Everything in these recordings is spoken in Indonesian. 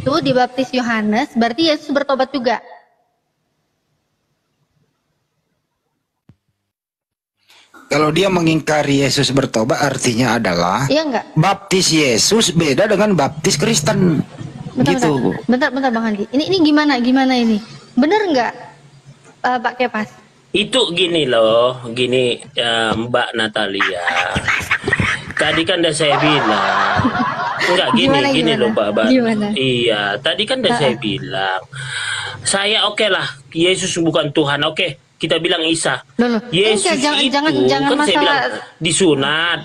itu dibaptis Yohanes, berarti Yesus bertobat juga. Kalau dia mengingkari Yesus bertobat, artinya adalah Iya enggak? baptis Yesus beda dengan baptis Kristen. Bentar Bang Handi. Ini gimana ini? Bener enggak, Pak Kepas? Itu gini loh, gini Mbak Natalia. Tadi kan udah saya bilang. Enggak gini loh Mbak. Gimana? Iya, tadi kan udah saya bilang. Saya oke lah, Yesus bukan Tuhan. Oke, kita bilang Isa. Loh. Yesus itu jangan kan masalah. saya bilang disunat,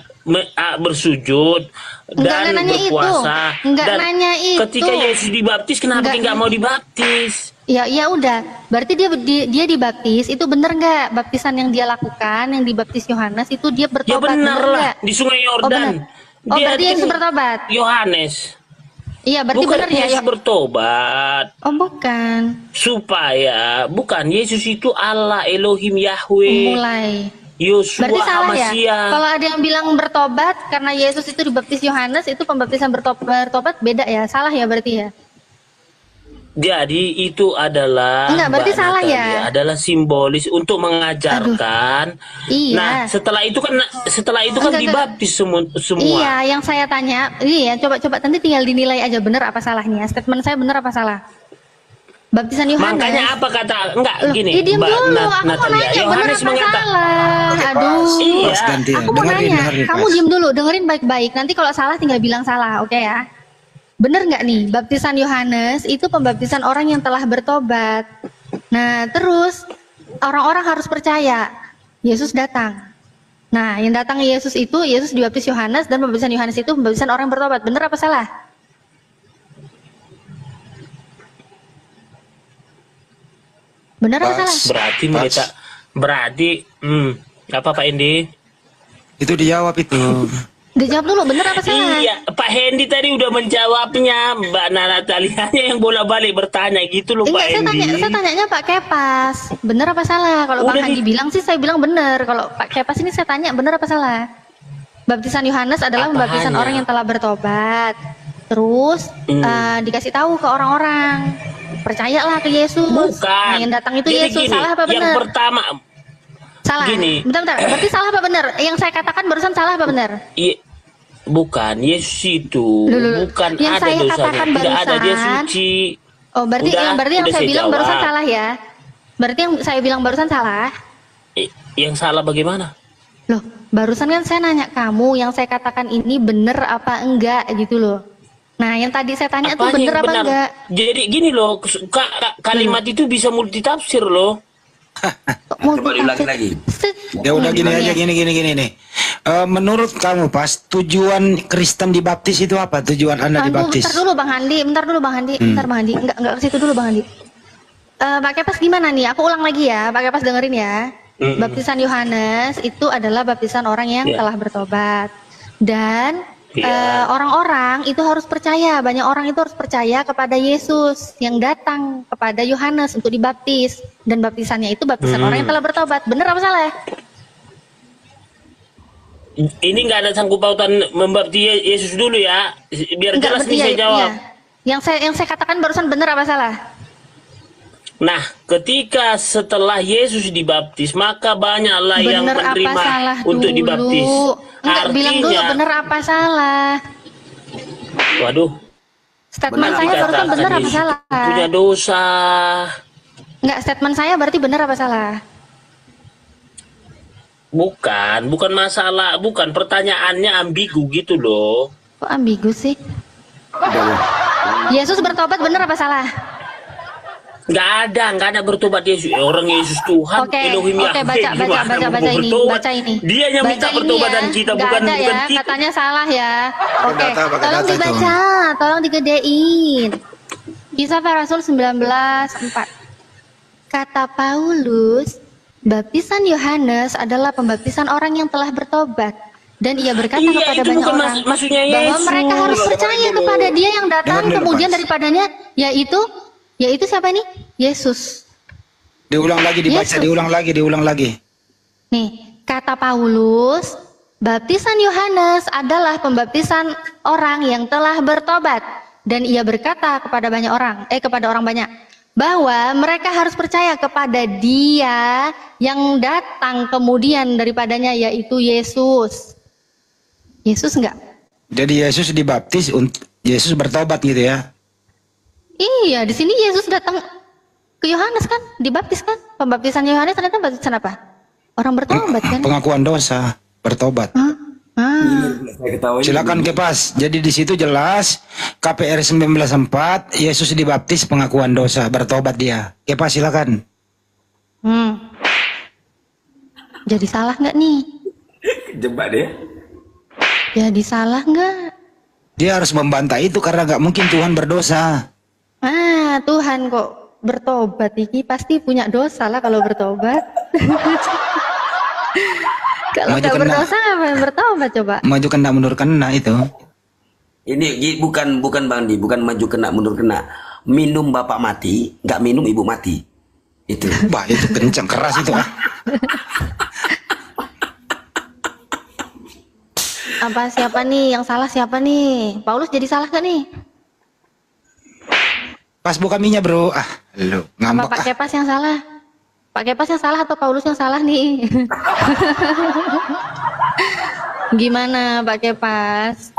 bersujud dan berpuasa. Enggak nanya itu. Ketika Yesus dibaptis, kenapa dia nggak mau dibaptis? Ya udah. Berarti dia dibaptis itu bener nggak? Baptisan yang dia lakukan, yang dibaptis Yohanes itu dia bertobat. Ya bener lah, di Sungai Yordan. Berarti Yesus bertobat. Yohanes. Iya, berarti bukan bener ya. Yesus bertobat. Oh, bukan. Bukan Yesus itu Allah, Elohim, Yahweh. Mulai. Yosua, berarti salah ya? Amasya. Kalau ada yang bilang bertobat karena Yesus itu dibaptis Yohanes, itu pembaptisan bertobat beda ya? Salah ya berarti ya? Jadi itu adalah berarti salah ya? Adalah simbolis untuk mengajarkan. Iya. Nah, setelah itu kan dibaptis semua. Iya, yang saya tanya, coba nanti tinggal dinilai aja benar apa salahnya. Statement saya benar apa salah? Baptisan Yohanes. Makanya apa kata gini? Diam dulu, aku mau nanya Yohanes benar apa salah. Aduh. Iya. Aku mau nanya, kamu diam dulu, dengerin baik-baik. Nanti kalau salah tinggal bilang salah, oke ya? Bener nggak nih, baptisan Yohanes itu pembaptisan orang yang telah bertobat. Nah, terus orang-orang harus percaya Yesus datang. Nah, yang datang Yesus itu, Yesus dibaptis Yohanes, dan pembaptisan Yohanes itu pembaptisan orang yang bertobat. Bener apa salah? Bener apa salah? Berarti apa Pak Indi? Itu dijawab itu. Dijawab dulu, bener apa salah? Iya, Pak Hendi tadi udah menjawabnya, Mbak Natalianya yang bola-balik bertanya gitu loh Pak Hendi. Saya tanyanya Pak Kepas, bener apa salah? Kalau Bang Handi bilang sih saya bilang bener. Kalau Pak Kepas ini saya tanya bener apa salah? Baptisan Yohanes adalah pembaptisan orang yang telah bertobat. Terus dikasih tahu ke orang-orang, percayalah ke Yesus. Bukan. Nah, yang datang itu Yesus. Salah apa bener? Yang pertama salah. Gini. Bentar. Berarti salah apa bener? Yang saya katakan barusan salah apa bener? Bukan, Yesus itu bukan yang ada saya dosanya, katakan tidak barusan, ada, dia suci. Oh, berarti yang saya bilang jawab. barusan salah ya? Berarti yang saya bilang barusan salah? Yang salah bagaimana? Loh, barusan kan saya nanya kamu, yang saya katakan ini bener apa enggak gitu loh. Nah, yang tadi saya tanya itu bener apa enggak? Jadi gini loh, kalimat itu bisa multitafsir loh. Coba diulangi lagi. Ya udah gini aja, gini nih. Menurut kamu Pas, tujuan Kristen dibaptis itu apa? Tujuan Anda dibaptis? Bentar dulu Bang Handi. Bentar Bang Handi. Enggak ke situ dulu Bang Handi. Pak Kepas gimana nih? Aku ulang lagi ya. Pak Kepas dengerin ya. Baptisan Yohanes itu adalah baptisan orang yang telah bertobat. Dan orang-orang itu harus percaya, banyak orang itu harus percaya kepada Yesus yang datang kepada Yohanes untuk dibaptis, dan baptisannya itu baptisan orang yang telah bertobat. Bener apa salah? Ini nggak ada sangkut pautan membaptis Yesus dulu ya, biar jelas nih saya jawab. Yang saya katakan barusan bener apa salah? Nah, ketika setelah Yesus dibaptis, maka banyaklah yang menerima untuk dibaptis. Enggak, bilang dulu bener apa salah. Waduh. Statement saya barusan bener apa salah? Punya dosa. Enggak, statement saya berarti bener apa salah? Bukan masalah, bukan, pertanyaannya ambigu gitu loh. Kok ambigu sih? Yesus bertobat bener apa salah? Nggak ada bertobat Yesus. Orang Yesus Tuhan, Elohim Yahweh. Baca ini. Dia yang minta pertobatan kita, bukan kita. Katanya salah ya. Tolong dibaca, tolong digedein. Kisah Para Rasul 19:4. Kata Paulus, baptisan Yohanes adalah pembaptisan orang yang telah bertobat. Dan ia berkata kepada banyak orang bahwa mereka harus percaya kepada dia yang datang kemudian daripadanya, yaitu siapa nih? Yesus. Diulang lagi, dibaca, diulang lagi. Nih, kata Paulus, baptisan Yohanes adalah pembaptisan orang yang telah bertobat. Dan ia berkata kepada kepada orang banyak, bahwa mereka harus percaya kepada Dia yang datang kemudian daripadanya, yaitu Yesus. Yesus enggak? Jadi Yesus dibaptis, Yesus bertobat gitu ya? Iya, di sini Yesus datang ke Yohanes kan, dibaptis kan? Pembaptisan Yohanes ternyata baptisan apa? Orang bertobat kan? Pengakuan dosa, bertobat. Silakan Kepas. Jadi di situ jelas KPR 19:4 Yesus dibaptis, pengakuan dosa, bertobat dia. Kepas silakan. Jadi salah nggak nih? Jebak deh. Jadi salah nggak? Dia harus membantah itu karena nggak mungkin Tuhan berdosa. Tuhan kok bertobat, ini pasti punya dosa lah kalau bertobat. Kalau nggak berdosa ngapain bertobat coba? Maju kena mundur kena itu. Ini bukan Bang Di, bukan maju kena mundur kena. Minum bapak mati, nggak minum ibu mati. Itu. Bah, itu kencang keras itu. Apa siapa nih yang salah, siapa nih? Paulus jadi salah gak nih? Pas buka minyak bro. Lu ngambek. Apa Pak Kepas yang salah? Pak Kepas yang salah atau Paulus yang salah nih? Gimana Pak Kepas?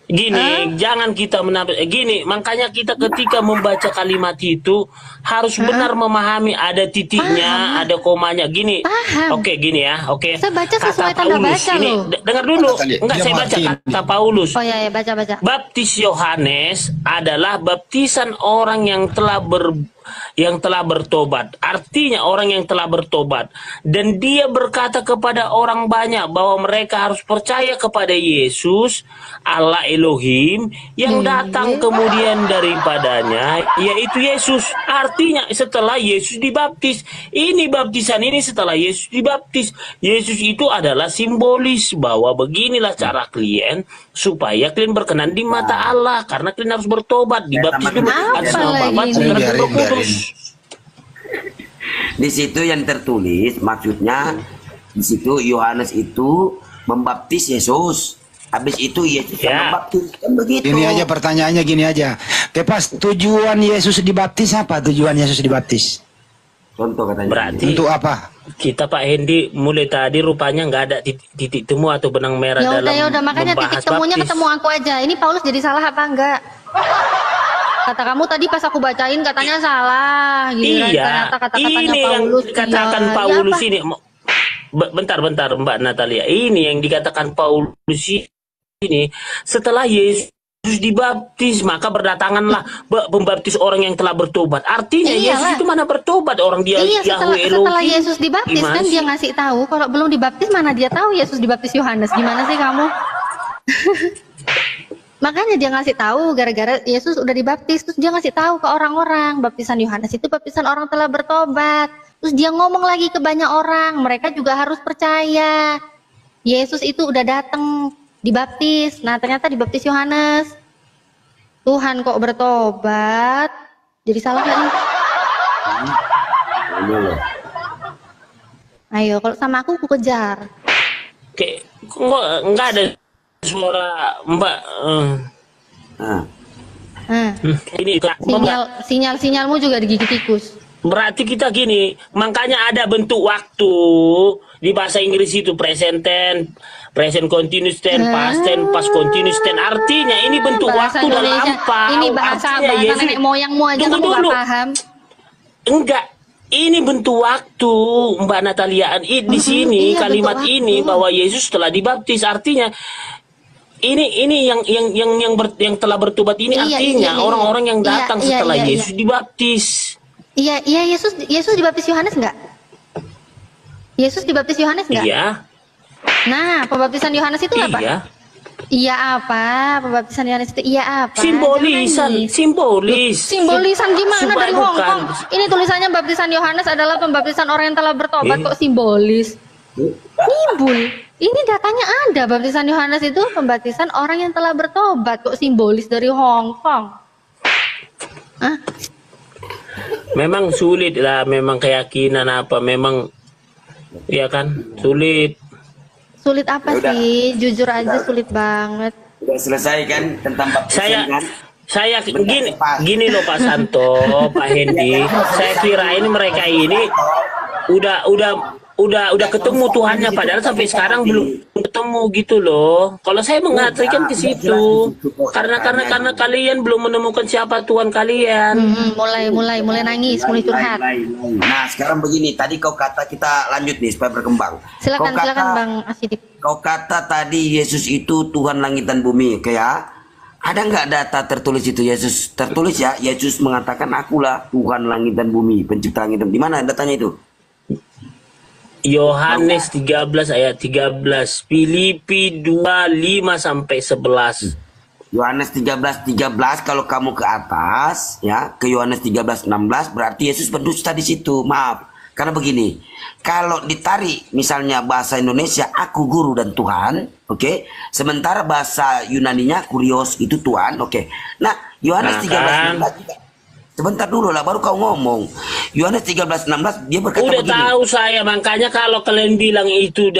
Gini, jangan kita gini, makanya kita ketika membaca kalimat itu harus benar memahami ada titiknya, ada komanya. Gini, oke, gini ya, oke. Saya baca sesuai tanda baca ini, loh. dengar dulu, enggak saya baca kata Paulus. Oh ya, baca. Baptis Yohanes adalah baptisan orang yang telah bertobat. Artinya orang yang telah bertobat. Dan dia berkata kepada orang banyak bahwa mereka harus percaya kepada Yesus, Allah Elohim, yang datang kemudian daripadanya, yaitu Yesus. Artinya setelah Yesus dibaptis. Ini baptisan ini setelah Yesus dibaptis. Yesus itu adalah simbolis bahwa beginilah cara kalian supaya kalian berkenan di mata Allah. Karena kalian harus bertobat. Dibaptis dulu atas nama Bapa, Putra, dan Roh Kudus. Di situ yang tertulis maksudnya di situ Yohanes itu membaptis Yesus. Habis itu Yesus yang membaptis, kan begitu. Ini aja pertanyaannya gini aja. Kepas, tujuan Yesus dibaptis apa? Tujuan Yesus dibaptis? Contoh katanya. Berarti untuk apa? Kita Pak Hendi mulai tadi rupanya nggak ada titik temu atau benang merah dalam udah makanya titik temunya baptis. Ketemu aku aja. Ini Paulus jadi salah apa enggak? Kata kamu tadi pas aku bacain katanya salah gitu kan. Iya, Ternyata kata-katanya ini Paulus. yang dikatakan iya. Paulus Iya, ini. Bentar Mbak Natalia. Ini yang dikatakan Paulus ini setelah Yesus dibaptis maka berdatanganlah pembaptis orang yang telah bertobat. Artinya Yesus itu mana bertobat, orang dia setelah Yesus dibaptis kan dia ngasih tahu. Kalau belum dibaptis mana dia tahu Yesus dibaptis Yohanes. Gimana sih kamu? Makanya dia ngasih tahu gara-gara Yesus udah dibaptis, terus dia ngasih tahu ke orang-orang baptisan Yohanes itu baptisan orang telah bertobat. Terus dia ngomong lagi ke banyak orang, mereka juga harus percaya Yesus itu udah datang dibaptis. Nah ternyata dibaptis Yohanes. Tuhan kok bertobat? Jadi salah nggak nih? Ayo kalau sama aku kejar. Kayak nggak ada suara Mbak. Ini sinyalmu juga digigit tikus. Berarti kita gini, makanya ada bentuk waktu di bahasa Inggris itu present tense, present continuous tense, past tense, past continuous tense. Artinya ini bentuk bahasa waktu dan lampau. Ini bahasa nenek moyangmu aja kamu nggak paham. Enggak. Ini bentuk waktu, Mbak Natalia. Di sini kalimat ini bahwa Yesus telah dibaptis, artinya ini yang telah bertobat ini artinya orang-orang yang datang setelah Yesus dibaptis. Iya, Yesus dibaptis Yohanes enggak? Yesus dibaptis Yohanes enggak? Iya. Nah, pembaptisan Yohanes itu apa? Iya. Iya apa? Pembaptisan Yohanes itu iya apa? Simbolis. Simbolisan gimana supaya dari Hongkong? Ini tulisannya baptisan Yohanes adalah pembaptisan orang yang telah bertobat, kok simbolis? Nimbul. Ini datanya ada, baptisan Yohanes itu pembaptisan orang yang telah bertobat, kok simbolis dari Hongkong? Memang sulit lah, memang keyakinan apa, memang ya kan, sulit. Sulit apa sih? Jujur aja sulit banget. Udah selesai kan tentang baptisan kan? Saya gini loh Pak Santo, Pak Hendi. Saya kira ini mereka ini udah ketemu Tuhannya, padahal sampai sekarang belum ketemu gitu loh. Kalau saya mengartikan ke situ, karena kalian belum menemukan siapa Tuhan kalian. Mulai nangis, mulai curhat. Nah, sekarang begini, tadi kau kata, kita lanjut nih supaya berkembang. Silakan Bang Asidip. Kau kata tadi Yesus itu Tuhan langit dan bumi, oke ya? Ada nggak data tertulis itu Yesus tertulis ya? Yesus mengatakan akulah Tuhan langit dan bumi, pencipta langit dan bumi. Di mana datanya itu? Yohanes 13 ayat 13, Filipi 2:5 sampai 11. Yohanes 13 kalau kamu ke atas ya, ke Yohanes 13:16 berarti Yesus berdusta di situ. Maaf. Karena begini, kalau ditarik misalnya bahasa Indonesia aku guru dan Tuhan, oke. Sementara bahasa Yunaninya kurios itu Tuhan, oke. Nah, Yohanes 13:16 sebentar dulu lah, baru kau ngomong. Yohanes 13:16 dia berkata udah begini. Tahu saya, makanya kalau kalian bilang itu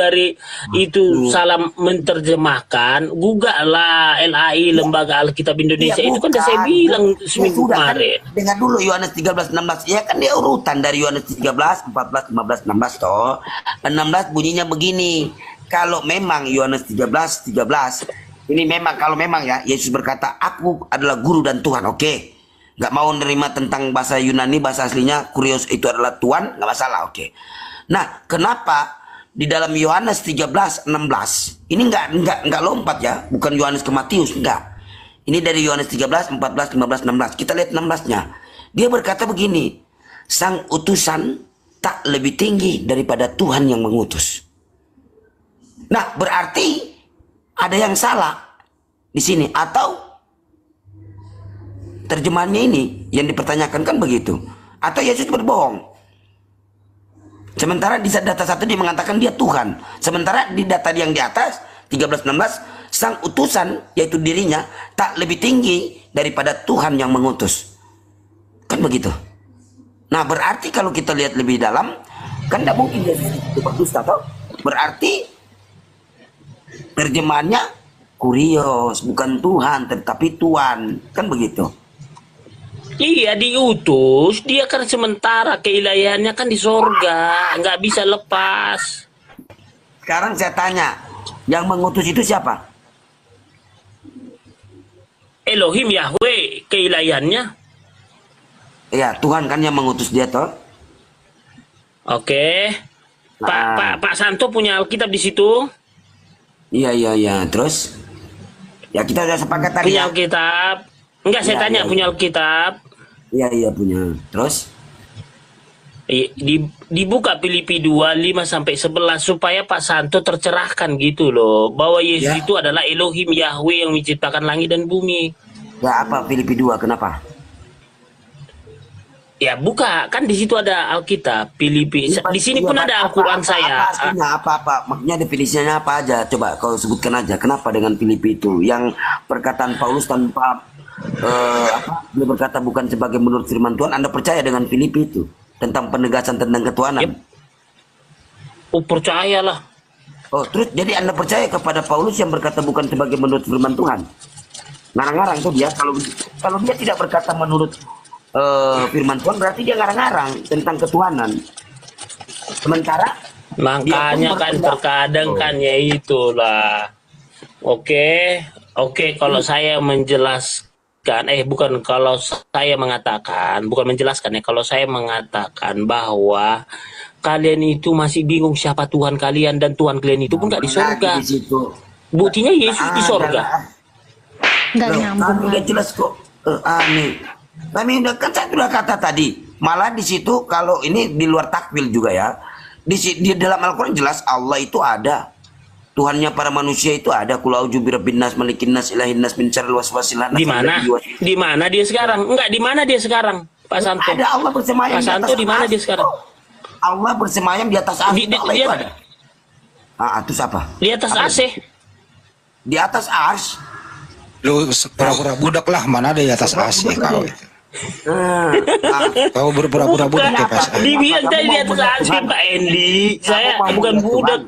salah menerjemahkan, gugaklah LAI, Lembaga Alkitab Indonesia. Itu kan udah saya bilang seminggu kemarin. Kan, dengar dulu Yohanes 13:16. Ya kan dia urutan dari Yohanes 13, 14, 15, 16 toh. 16 bunyinya begini. Kalau memang Yohanes 13, ini memang kalau memang ya Yesus berkata, aku adalah guru dan Tuhan, oke. Nggak mau nerima tentang bahasa Yunani, bahasa aslinya kurios itu adalah Tuhan, nggak masalah, oke. Nah, kenapa di dalam Yohanes 13:16 ini nggak lompat ya, bukan Yohanes ke Matius, enggak. Ini dari Yohanes 13, 14, 15, 16. Kita lihat 16-nya. Dia berkata begini, sang utusan tak lebih tinggi daripada Tuhan yang mengutus. Nah, berarti ada yang salah di sini, atau terjemahannya ini yang dipertanyakan kan begitu, atau Yesus berbohong. Sementara di data 1 dia mengatakan dia Tuhan, sementara di data yang di atas 13:16 sang utusan yaitu dirinya tak lebih tinggi daripada Tuhan yang mengutus, kan begitu. Nah, berarti kalau kita lihat lebih dalam kan tidak mungkin Yesus itu berdusta toh. Berarti terjemahannya kurios, bukan Tuhan tetapi Tuhan, kan begitu. Iya, diutus, dia kan sementara, keilahiannya kan di sorga, nggak bisa lepas. Sekarang saya tanya, yang mengutus itu siapa? Elohim Yahweh, keilahiannya. Iya, Tuhan kan yang mengutus dia toh. Oke. Pak Santo punya Alkitab di situ? Iya, terus? Ya kita udah sepakat tadi. Punya Ya? Alkitab? Enggak, saya tanya punya Alkitab. Iya punya. Terus? Dibuka Filipi 2:5 sampai 11 supaya Pak Santo tercerahkan gitu loh, bahwa Yesus itu adalah Elohim Yahweh yang menciptakan langit dan bumi. Ya apa Filipi 2 kenapa? Ya buka, kan di situ ada Alkitab Filipi. Di sini pun ada Al-Qur'an saya. Apa? Maksudnya definisinya apa aja? Coba kau sebutkan aja. Kenapa dengan Filipi itu yang perkataan Paulus tanpa dia berkata bukan sebagai menurut firman Tuhan. Anda percaya dengan Filipi itu tentang penegasan tentang ketuhanan? Yep. Oh, percayalah. Oh, terus jadi Anda percaya kepada Paulus yang berkata bukan sebagai menurut firman Tuhan? Ngarang-ngarang tuh dia. Kalau dia tidak berkata menurut firman Tuhan, berarti dia ngarang-ngarang tentang ketuhanan. Sementara makanya kan terkadang kan ya itulah. Oke, kalau saya menjelaskan, bukan kalau saya mengatakan, bukan menjelaskan ya, kalau saya mengatakan bahwa kalian itu masih bingung siapa Tuhan kalian, dan Tuhan kalian itu pun nggak di surga. Buktinya Yesus di surga. Nggak nyambung. Udah jelas kok. Aneh. Kami udah kan saya sudah kata tadi. Malah di situ kalau ini di luar takwil juga ya. Di dalam Al-Quran jelas Allah itu ada. Tuhannya para manusia itu ada. Qul a'udzu birabbin nas, malikin nas, ilahin nas, min syarril waswasil khannas. Di mana? Di mana dia sekarang? Enggak, di mana dia sekarang? Pak Santo. Ada Allah bersemayam. Pak Santo di mana dia sekarang? Allah bersemayam di atas arsy. Allah itu ada. Terus apa? Di atas AC. Di atas arsy. Lu pura-pura budak lah, mana ada di atas AC kau. Kau berpura-pura budak ya Pak. Dibilang tadi di atas AC Pak Endi. Saya bukan budak.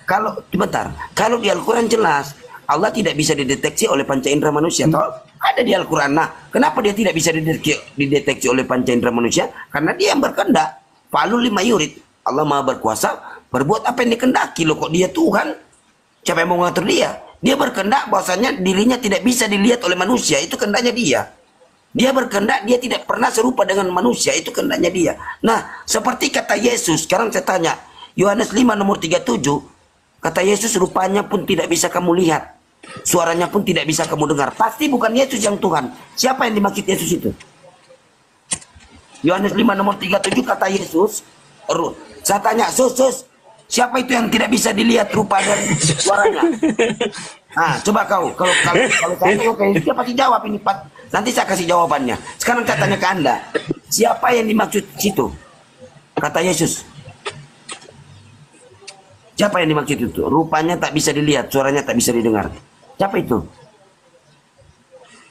Kalau sebentar, kalau di Al-Quran jelas Allah tidak bisa dideteksi oleh panca indera manusia. Toh ada di Al-Quran. Nah, kenapa dia tidak bisa dideteksi oleh panca indera manusia? Karena dia yang berkehendak. Fa'alul lima yurid. Allah Maha berkuasa berbuat apa yang dikehendaki. Loh, kok dia Tuhan? Siapa yang mau mengatur dia? Dia berkehendak bahwasanya dirinya tidak bisa dilihat oleh manusia. Itu kehendaknya dia. Dia berkehendak dia tidak pernah serupa dengan manusia. Itu kehendaknya dia. Nah, seperti kata Yesus. Sekarang saya tanya. Yohanes 5 nomor 37. Kata Yesus, rupanya pun tidak bisa kamu lihat. Suaranya pun tidak bisa kamu dengar. Pasti bukan Yesus yang Tuhan. Siapa yang dimaksud Yesus itu? Yohanes 5 nomor 37 kata Yesus. Saya tanya, Sus, siapa itu yang tidak bisa dilihat rupa dan suaranya? Nah, coba kalau saya oke, dia pasti jawab ini, Pak. Nanti saya kasih jawabannya. Sekarang saya tanya ke Anda, siapa yang dimaksud situ? Kata Yesus. Siapa yang dimaksud itu? Rupanya tak bisa dilihat, suaranya tak bisa didengar. Siapa itu?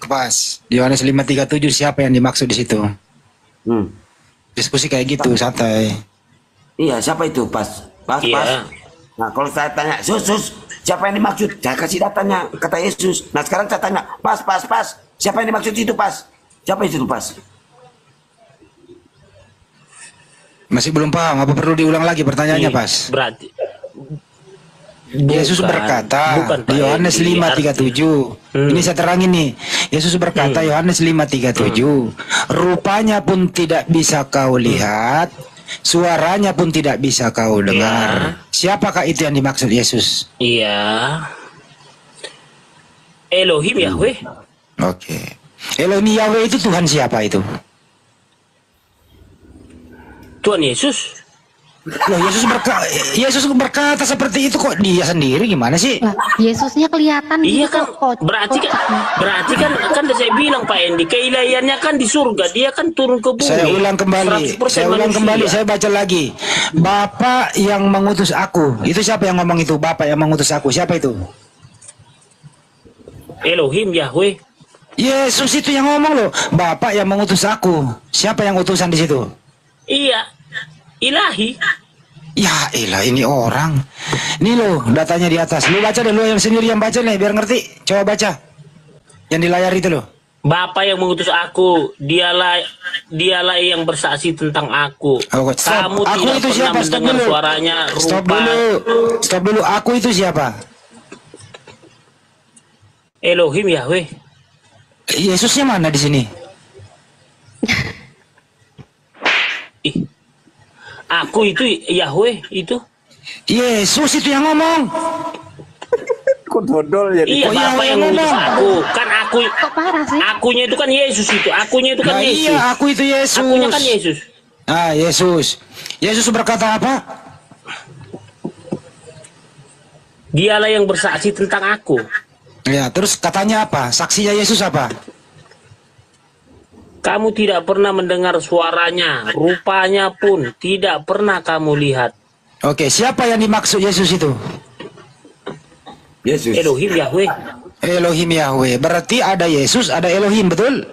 Pas. Di Yohanes 5:37 siapa yang dimaksud di situ? Diskusi kayak gitu, santai. Iya, siapa itu? Pas. Iya. Nah, kalau saya tanya, Sus, siapa yang dimaksud? Saya kasih datanya, kata Yesus. Nah, sekarang saya tanya, Pas. Siapa yang dimaksud itu, Pas? Siapa itu, Pas? Masih belum paham, apa perlu diulang lagi pertanyaannya, Pas? Berarti Yesus berkata di Yohanes 5:37. Ini saya terangin nih. Yesus berkata Yohanes 5:37. Rupanya pun tidak bisa kau lihat, suaranya pun tidak bisa kau dengar. Siapakah itu yang dimaksud Yesus? Iya. Elohim Yahweh. Oke. Elohim Yahweh itu Tuhan siapa itu? Tuhan Yesus. Loh, Yesus berkata seperti itu kok dia sendiri gimana sih? Wah, Yesusnya kelihatan Iya gitu kan, kok. berarti kan saya bilang Pak Endi, keilahiannya kan di surga, dia kan turun ke bumi. Saya ulang kembali, 100% saya baca lagi. Bapak yang mengutus aku, itu siapa yang ngomong itu? Bapak yang mengutus aku, siapa itu? Elohim Yahweh. Yesus itu yang ngomong loh, Bapak yang mengutus aku. Siapa yang utusan di situ? Iya, Ilahi. Ya elah, ini orang. Ini loh datanya di atas. Lu baca deh, lu yang sendiri yang baca nih biar ngerti. Coba baca. Yang di layar itu loh. Bapak yang mengutus aku, dialah yang bersaksi tentang aku. Oh, Kamu aku tidak itu pernah siapa? Stop mendengar dulu. suaranya, Stop dulu. Aku itu siapa? Elohim Yahweh. Yesusnya mana di sini? Ih, aku itu Yahweh itu. Yesus itu yang ngomong. Kok dodol ya? Iya, Bapak yang mengutus aku. Kan aku. Kok parah sih? Akunya itu kan Yesus itu. Akunya itu kan Nah, Yesus. iya, aku itu Yesus. Akunya kan Yesus. Ah, Yesus. Yesus berkata apa? Dialah yang bersaksi tentang aku. Ya, terus katanya apa? Saksinya Yesus apa? Kamu tidak pernah mendengar suaranya, rupanya pun tidak pernah kamu lihat. Oke, siapa yang dimaksud Yesus itu? Yesus. Elohim Yahweh. Elohim Yahweh. Berarti ada Yesus, ada Elohim, betul?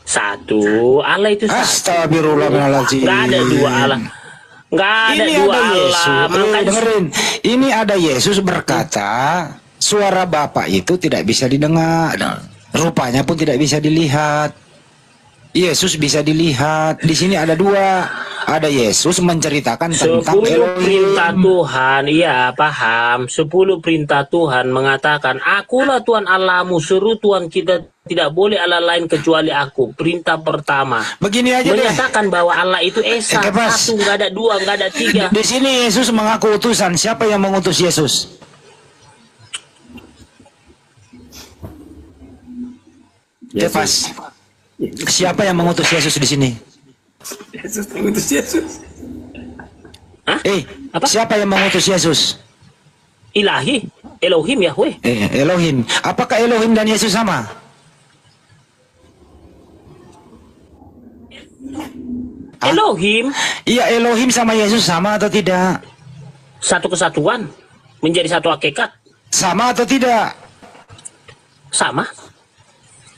Satu, Allah itu satu. Astagfirullahaladzim. Gak ada dua Allah. Gak ada Ini dua ada Allah. Yesus. Makanya Dengerin. Ini ada Yesus berkata, suara Bapa itu tidak bisa didengar. Rupanya pun tidak bisa dilihat. Yesus bisa dilihat. Di sini ada dua. Ada Yesus menceritakan tentang 10 Elohim. perintah Tuhan, iya paham. 10 perintah Tuhan mengatakan, akulah Tuhan Allahmu, seru Tuhan kita tidak boleh Allah lain kecuali aku. Perintah pertama. Begini aja deh. Menyatakan bahwa Allah itu esa, Pas. satu, nggak ada dua, nggak ada tiga. Di sini Yesus mengaku utusan. Siapa yang mengutus Yesus? Pas. Siapa yang mengutus Yesus di sini? Yesus mengutus Yesus. Hah? Apa? Siapa yang mengutus Yesus? Ilahi, Elohim Yahweh. Elohim. Apakah Elohim dan Yesus sama? Elohim, Iya, Elohim sama Yesus sama atau tidak? satu kesatuan, menjadi satu hakikat. Sama atau tidak? Sama,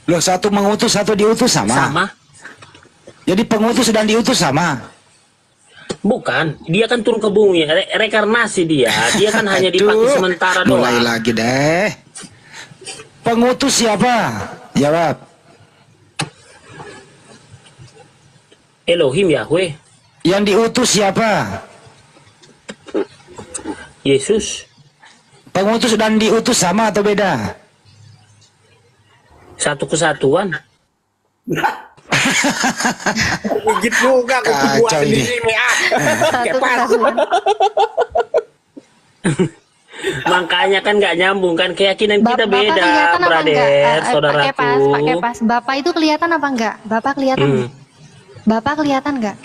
Loh, satu mengutus, satu diutus sama. sama. Jadi pengutus dan diutus sama. Bukan, dia kan turun ke bumi, rekarnasi dia. Dia kan hanya dipakai sementara doang. Mulai lagi deh. Pengutus siapa? Jawab. Elohim Yahweh. Yang diutus siapa? Yesus. Pengutus dan diutus sama atau beda? Satu kesatuan. Gigit juga aku buat Kacau di ini. sini ah. Satu kesatuan. Makanya kan nggak nyambung kan, keyakinan kita Bapak beda, kelihatan apa enggak? brother, saudaraku. Pakai pas. Bapak itu kelihatan apa enggak? Bapak kelihatan Hmm. nggak? Bapak kelihatan enggak?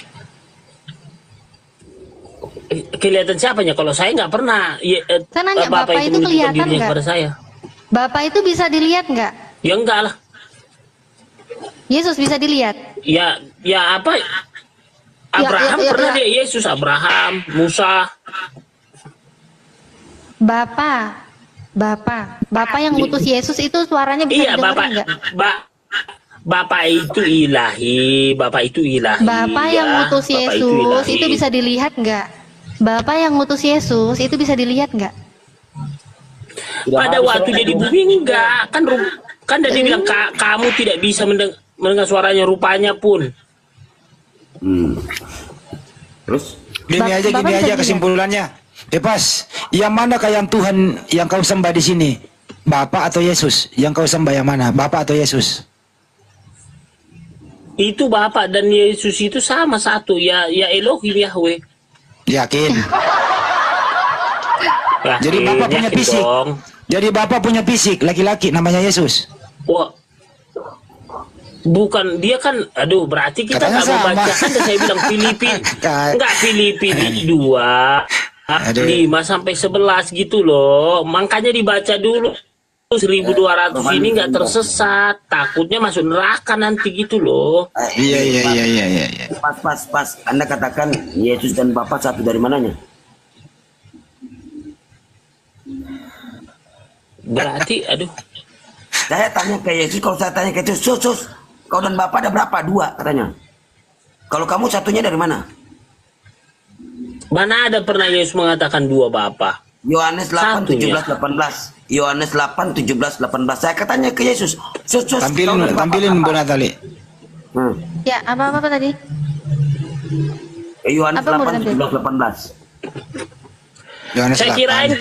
Kelihatan siapanya? Kalau saya nggak pernah. Saya nanya, Bapak itu menunjukkan kelihatan dirinya nggak? kepada saya. Bapak itu bisa dilihat enggak? Ya enggak lah. Yesus bisa dilihat. Ya apa? Abraham ya, pernah ya. dia Yesus, Abraham, Musa. Bapak yang ngutus Yesus itu suaranya bisa Iya, didengar Bapak. enggak? Bapak itu ilahi, Bapak itu ilahi. Bapak ya. yang ngutus Bapak Yesus ilahi. itu bisa dilihat enggak? Bapak yang ngutus Yesus itu bisa dilihat enggak? Pada waktu dia di bumi enggak, kan dia bilang kamu tidak bisa mendengar suaranya, rupanya pun. Terus Gini Bapak aja bisa dilihat. kesimpulannya. Pas, yang manakah yang Tuhan yang kau sembah di sini? Bapak atau Yesus? Yang kau sembah yang mana? Bapak atau Yesus? Itu Bapak dan Yesus itu sama satu, ya Elohim Yahweh. Yakin? Jadi Bapak punya Yakin fisik. dong. Jadi Bapak punya fisik, laki-laki namanya Yesus. Wah, bukan, dia kan, aduh, berarti kita Katanya nggak mau sama. baca, kan saya bilang Filipin, Ka- nggak Filipin 2, Aduh. 5 sampai 11 gitu loh, makanya dibaca dulu. 1200 ini nggak tersesat, takutnya masuk neraka nanti gitu loh. Iya. pas. Anda katakan Yesus dan Bapak satu dari mananya? Berarti, aduh, Saya tanya ke Yesus, kalau saya tanya ke Yesus, Sus, kau dan Bapak ada berapa? 2 katanya. Kalau kamu satunya dari mana? mana ada pernah Yesus mengatakan 2 Bapa? Yohanes 8, Satunya. 17, 18. Yohanes 8, 17, 18. Saya katanya ke Yesus, Sus, kau dan Bapak Tampilin Bu berapa?" Natali. Ya, apa tadi? Yohanes Apa mau 8, tampil? 17, 18. Yohanes Saya 8.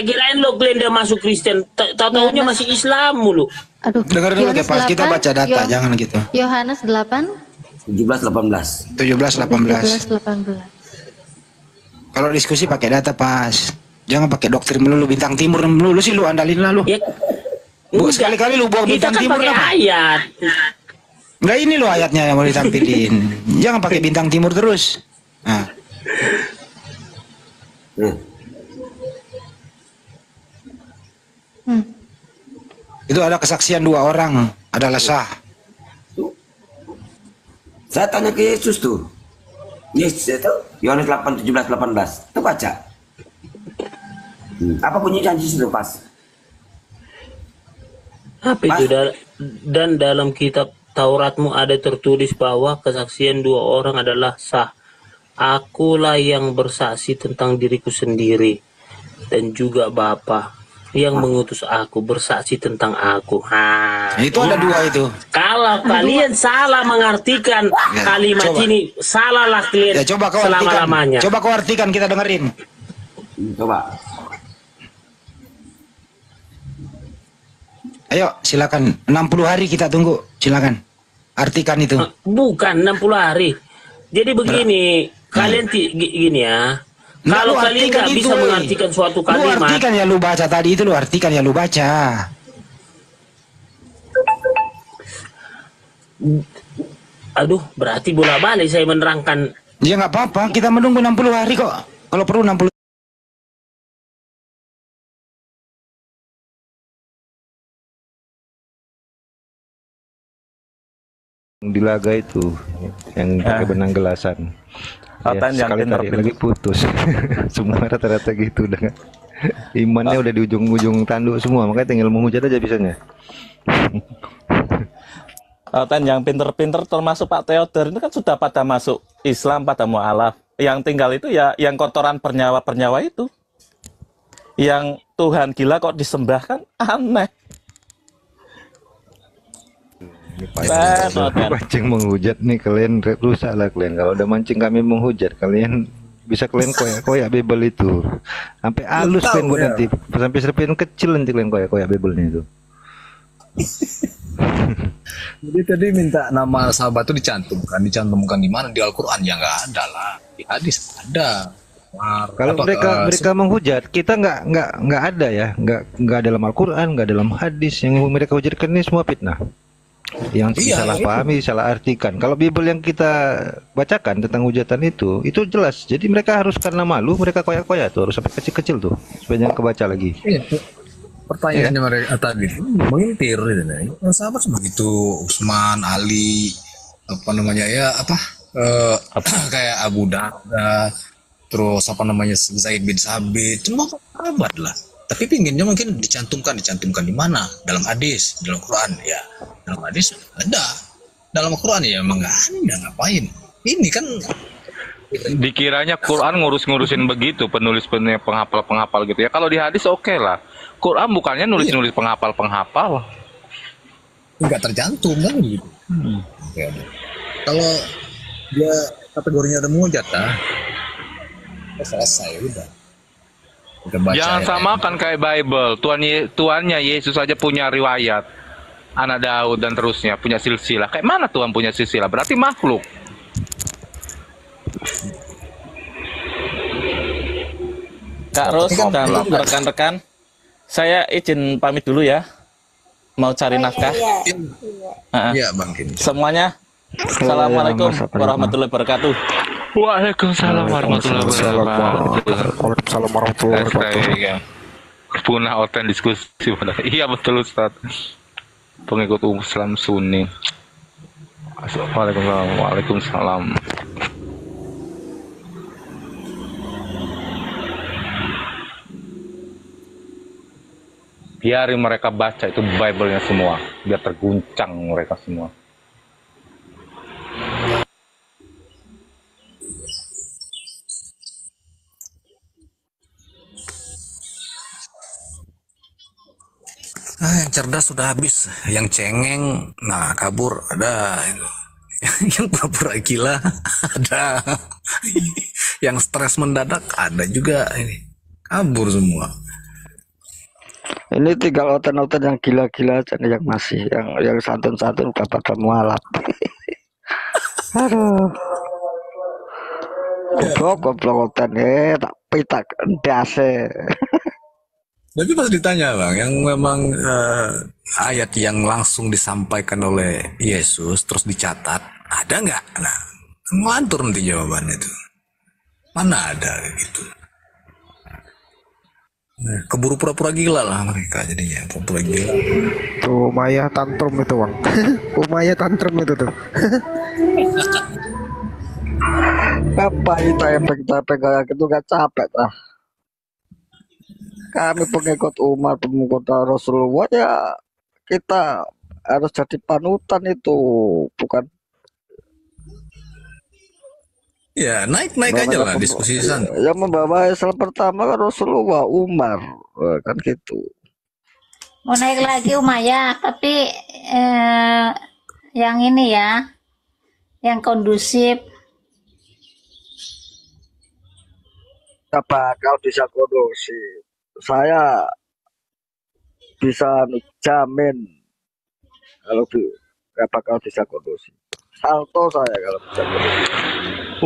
kirain lo Glenda masuk Kristen, tahu-tahunya masih Islam mulu. Aduh. Dengar dulu Yohanes pas kita 8, baca data, jangan gitu. Yohanes 8, 17, 18. 17 18. 18. Kalau diskusi pakai data pas. Jangan pakai doktrin melulu, bintang timur melulu sih lu andalin lalu. Ya, Bu, enggak. sekali-kali lu buang Kita bintang kan timur pakai apa? ayat. Enggak, ini lo ayatnya yang mau ditampilin. Jangan pakai bintang timur terus. Nah, itu ada kesaksian 2 orang adalah sah. Saya tanya ke Yesus tuh. Yesus itu Yohanes 8, 17, 18. Itu baca. Apa bunyi janji itu pas? Apa itu? Dan dalam kitab Tauratmu ada tertulis bahwa kesaksian 2 orang adalah sah. Akulah yang bersaksi tentang diriku sendiri, dan juga Bapa yang mengutus aku bersaksi tentang aku. Itu ada 2 itu. Kalau kalian salah mengartikan kalimat coba. ini, salahlah kalian Ya coba kau artikan. selama-lamanya. Coba kau artikan, kita dengerin. Coba. Ayo, silakan. 60 hari kita tunggu. Silakan. Artikan itu. Bukan 60 hari. Jadi begini, kalian gini ya. Nggak, Kalau lu kalian artikan nggak itu, bisa mengartikan suatu Lu kalimat, artikan ya lu baca tadi itu, lu artikan ya lu baca. aduh, berarti bola balik saya menerangkan. Ya nggak apa-apa, kita menunggu 60 hari kok. Kalau perlu 60. Di laga itu yang pakai benang gelasan.Atan yang sekali tarik lagi putus. Semua rata-rata gitu udah. Imannya udah di ujung-ujung tanduk semua, makanya tinggal menghujat aja bisanya. Tan yang pinter-pinter termasuk Pak Theodor ini kan sudah pada masuk Islam, pada mualaf. yang tinggal itu ya yang kotoran pernyawa itu. Yang Tuhan gila kok disembah kan aneh. Mancing menghujat nih kalian rusak lah kalian. Kalau udah mancing kami menghujat kalian bisa kalian koyak Bible itu sampai halus kalian buat nanti sampai serpihan kecil nanti kalian koyak Bible-nya itu. Jadi tadi minta nama sahabat itu dicantumkan di mana di Al-Quran ya nggak ada lah, di hadis ada. Kalau mereka menghujat kita nggak ada ya, nggak dalam Al-Quran, nggak dalam hadis. Yang mereka hujatkan ini semua fitnah yang salah pahami, salah artikan. Kalau Bible yang kita bacakan tentang hujatan itu jelas. Jadi mereka harus karena malu mereka koyak-koyak tuh, harus sampai kecil-kecil tuh supaya jangan kebaca lagi. Pertanyaannya mereka tadi mengintir gitu. Sahabat begitu, Utsman, Ali, apa namanya ya kayak Abu Darda, terus apa namanya Zaid bin Sabit, cuma sahabat lah. Tapi pinginnya mungkin dicantumkan di mana? Dalam hadis, dalam Quran ya. Dalam hadis ada, dalam Quran ya emang nggak ada, ngapain? Ini kan dikiranya Quran ngurusin begitu, penulis penghafal gitu ya. Kalau di hadis oke lah. Quran bukannya nulis penghafal. Nggak tercantum kan gitu. Ya. Kalau dia kategorinya udah mujat selesai udah. Jangan samakan kayak Bible. Tuannya Yesus saja punya riwayat, anak Daud dan terusnya, punya silsilah. Kayak mana Tuhan punya silsilah? Berarti makhluk. Kak Ros dan rekan-rekan, saya izin pamit dulu ya. Mau cari nafkah. Iya, Bang. Semuanya. Assalamualaikum warahmatullahi wabarakatuh. Waalaikumsalam warahmatullahi wabarakatuh. Waalaikumsalam warahmatullahi wabarakatuh. Punah oten diskusi. Iya betul Ustaz. Pengikut Islam Sunni. Waalaikumsalam. Biarin mereka baca itu Bible-nya semua, biar terguncang mereka semua. Yang cerdas sudah habis, yang cengeng, kabur ada, yang pura-pura gila ada, yang stres mendadak ada juga, ini kabur semua. Ini tinggal oten-oten yang gila-gila aja nih yang masih, yang santun-santun udah pada mualaf. Aduh. Goblok oten tak pitak ndase. Tapi pas ditanya Bang, yang memang ayat yang langsung disampaikan oleh Yesus terus dicatat, ada nggak? Nah, ngelantur nanti jawabannya itu. Mana ada gitu. Nah, keburu pura-pura gila lah mereka jadinya, pura-pura gila. Tuh Maya tantrum itu Bang. Maya tantrum itu tuh. Apa itu efek kayak gitu gak capek lah. Kami pengikut umat, pengikut Rasulullah ya kita harus jadi panutan itu, bukan ya naik aja lah diskusi sana. Yang membawa Islam pertama kan Rasulullah, Umar, kan gitu. Mau naik lagi Umayyah, tapi yang ini ya, yang kondusif. Apa kau bisa kondusif? Saya bisa jamin kalau gak bakal bisa kondusif. Salto saya kalau bisa kondusif.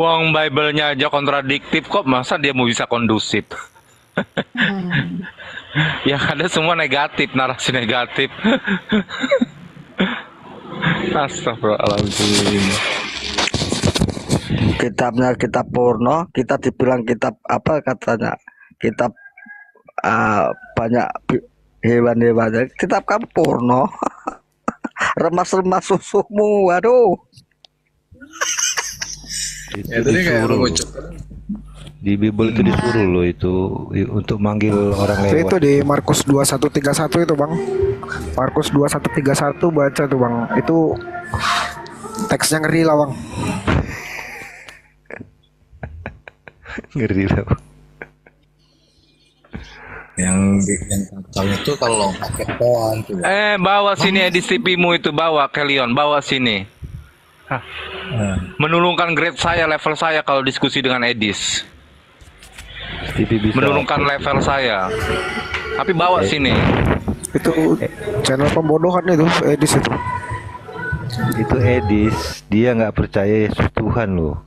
Uang Bible-nya aja kontradiktif kok, masa dia mau bisa kondusif? Yang ada semua negatif, narasi negatif. Astagfirullahaladzim. Kitabnya kitab porno, kita dibilang kitab apa katanya? Kitab banyak hewan-hewan. Kitab kamu porno. Remas-remas susumu, waduh. Itu disuruh. Di Bible itu disuruh loh itu untuk manggil orang lewat. Itu di Markus 21:31 itu Bang. Markus 21:31 baca tuh Bang. Itu teksnya ngeri lah Bang. Ngeri lah. Yang kacau itu kalau pakai pohon tuh. Bawa sini edis TV-mu itu, bawa Kelion, bawa sini. Menurunkan grade saya, level saya kalau diskusi dengan Edis. Menurunkan level saya. Tapi bawa sini. Itu channel pembodohan itu, Edis itu. Itu Edis, dia nggak percaya Yesus Tuhan loh.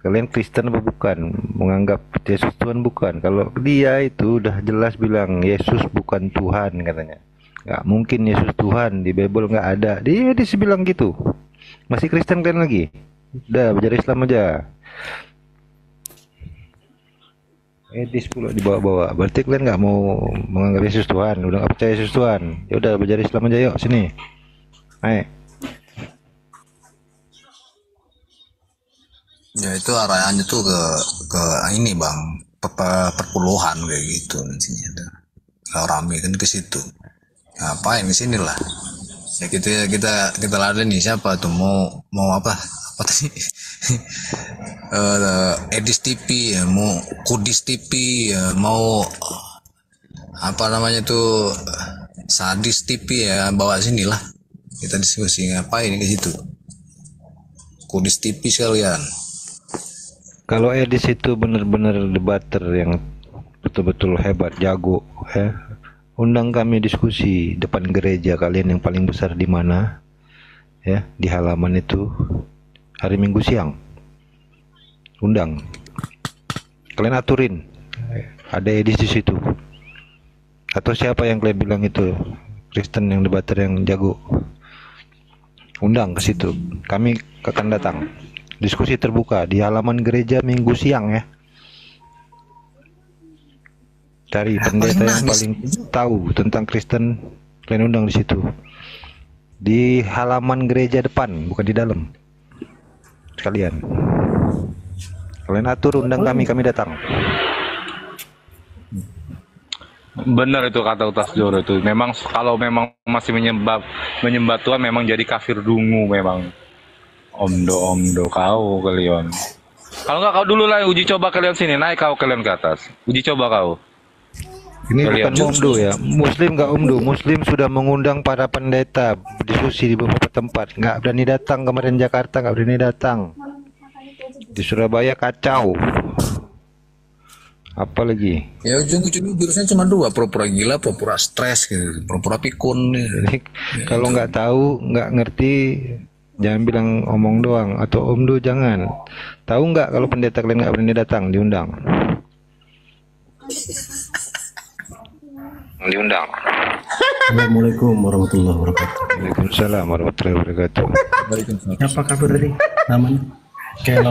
Kalian Kristen apa bukan? Menganggap Yesus Tuhan bukan? Kalau dia itu udah jelas bilang Yesus bukan Tuhan katanya. Nggak mungkin Yesus Tuhan, di Bible nggak ada. Dia bilang gitu. Masih Kristen kalian lagi? Udah belajar Islam aja. Edis pula dibawa-bawa. Berarti kalian nggak mau menganggap Yesus Tuhan, udah nggak percaya Yesus Tuhan. Ya udah belajar Islam aja yuk sini. Ayo. Ya itu arahannya tuh ke ini bang, perpuluhan kayak gitu nantinya. Kalau rame kan ke situ. Ngapain ke sini lah? Ya kita ladeni siapa tuh mau apa tadi? Edis TV ya, mau Kudis TV ya, mau apa namanya tuh Sadis TV ya, bawa sini lah. Kita diskusi ngapain ke situ? Kudis TV sekalian. Kalau Edis itu benar-benar debater yang betul-betul hebat, jago, ya. Undang kami diskusi depan gereja kalian yang paling besar di mana, ya, di halaman itu hari Minggu siang. Undang. Kalian aturin. Ada Edis di situ. Atau siapa yang kalian bilang itu Kristen yang debater yang jago? Undang ke situ. Kami akan datang. Diskusi terbuka di halaman gereja Minggu siang ya. Cari pendeta yang paling tahu tentang Kristen, kalian undang di situ. Di halaman gereja depan, bukan di dalam. Sekalian. Kalian atur undang kami datang. Benar itu kata Utas Joro itu. Memang kalau memang masih menyembah Tuhan memang jadi kafir dungu memang. Omdo kau kalian. Kalau nggak kau dulu lah uji coba kalian sini, naik kalian ke atas. Uji coba kau. Ini kalian bukan omdo ya, Muslim nggak omdo. Muslim sudah mengundang para pendeta diskusi di beberapa tempat. Nggak berani datang kemarin Jakarta, nggak berani datang. Di Surabaya kacau. Apa lagi? Ya ujung-ujungnya jurusnya cuma dua, pura-pura gila, pura-pura stres gitu, pura-pura pikun. Jadi kalau nggak tahu, nggak ngerti, jangan bilang omong doang atau omdo jangan. Tahu nggak kalau pendeta kalian nggak berani datang, diundang. Diundang. Assalamualaikum warahmatullahi wabarakatuh. Waalaikumsalam warahmatullahi wabarakatuh. Apa kabar tadi? Namanya?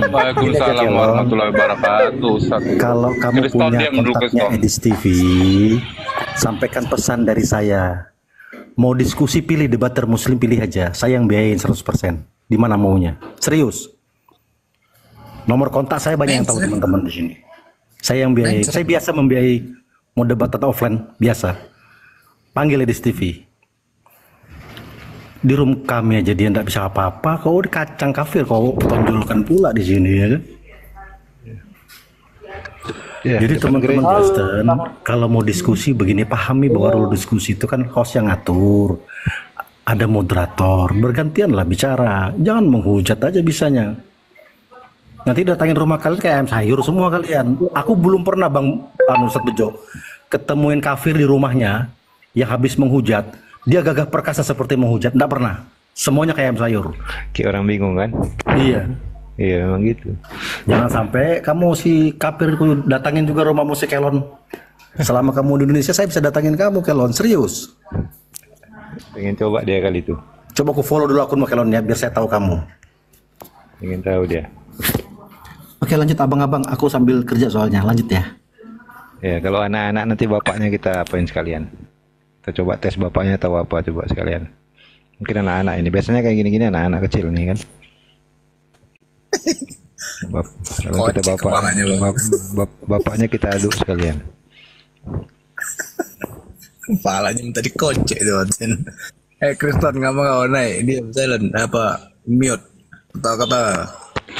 Waalaikumsalam warahmatullahi wabarakatuh. Kalau kamu punya kontaknya Edis TV, sampaikan pesan dari saya. Mau diskusi pilih debater Muslim, pilih aja. Saya yang biayain 100%. Di mana maunya? Serius. Nomor kontak saya banyak yang tahu teman-teman di sini. Saya yang biayain. Saya biasa membiayai mau debat atau offline biasa. Panggil Edis TV. Di room kami aja dia tidak bisa apa-apa. Kau kacang kafir, kau tonjolkan pula di sini ya kan? Ya, jadi teman-teman Kristen, kalau mau diskusi begini, pahami bahwa rule diskusi itu kan host yang ngatur, ada moderator, bergantianlah bicara, jangan menghujat aja bisanya. Nanti datangin rumah kalian kayak ayam sayur semua kalian. Aku belum pernah Bang Ustadz Bejo ketemuin kafir di rumahnya yang habis menghujat, dia gagah perkasa seperti menghujat, enggak pernah. Semuanya kayak ayam sayur. Kayak orang bingung kan? Iya. Iya memang gitu. Jangan sampai kamu si kafir itu datangin juga rumahmu si Kelon. Selama kamu di Indonesia saya bisa datangin kamu Kelon, serius. Pengen coba dia kali itu. Coba aku follow dulu akun Kelon ya biar saya tahu kamu. Pengen tahu dia. Oke lanjut abang-abang, aku sambil kerja soalnya, lanjut ya. Ya kalau anak-anak nanti bapaknya kita apain sekalian. Kita coba tes bapaknya tahu apa coba sekalian. Mungkin anak-anak ini biasanya kayak gini-gini anak-anak kecil nih kan. Kalau kita bapaknya kita aduk sekalian. Kepalanya minta dikocek tuh. Kristen nggak mau naik, dia silent apa mute kata-kata.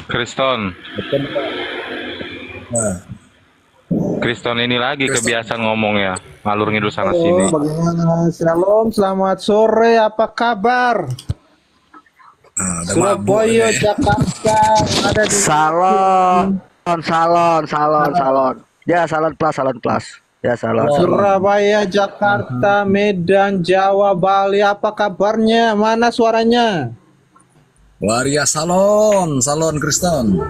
Kristen. Nah. Kristen ini lagi kebiasaan ngomongnya, ngalur ngidul sana Halo, sini. bagaimana? Shalom, selamat sore. Apa kabar? Surabaya, Jakarta, ada di Salon. Ya, salon plus. Ya, salon. Surabaya, Jakarta, Medan, Jawa, Bali. Apa kabarnya? Mana suaranya? Waria salon Kristen.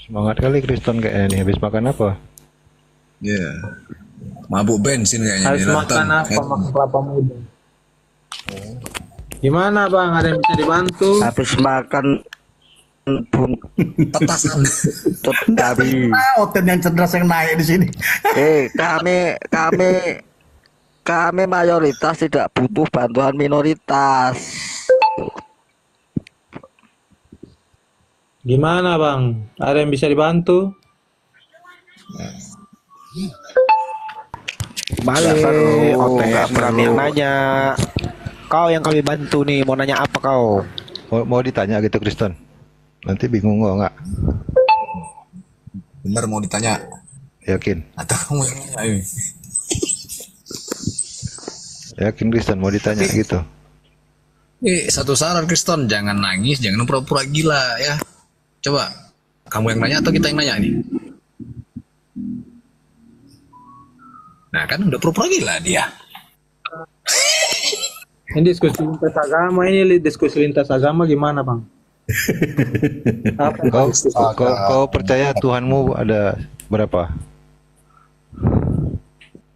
Semangat kali Kristen kayaknya nih. Habis makan apa? Iya. Mabuk bensin kayaknya. Harus makan apa? Makan kelapa muda. Gimana bang? Ada yang bisa dibantu? Habis makan petasan. Kami. Hotel yang cerdas yang naik di sini. Kami mayoritas tidak butuh bantuan minoritas. Gimana bang? Ada yang bisa dibantu? Balik, OTS berani yang nanya. Kau yang kami bantu nih, mau nanya apa kau? Mau ditanya gitu Kristen? Nanti bingung nggak? Bener mau ditanya? Yakin? Atau kamu yang ayo. Yakin Kristen mau ditanya gitu? Satu saran Kristen, jangan nangis, jangan pura-pura gila ya. Coba, kamu yang nanya atau kita yang nanya nih? Nah kan udah pura-pura gila dia. Ini diskusi lintas agama, diskusi lintas agama gimana bang? Kau percaya Tuhanmu ada berapa?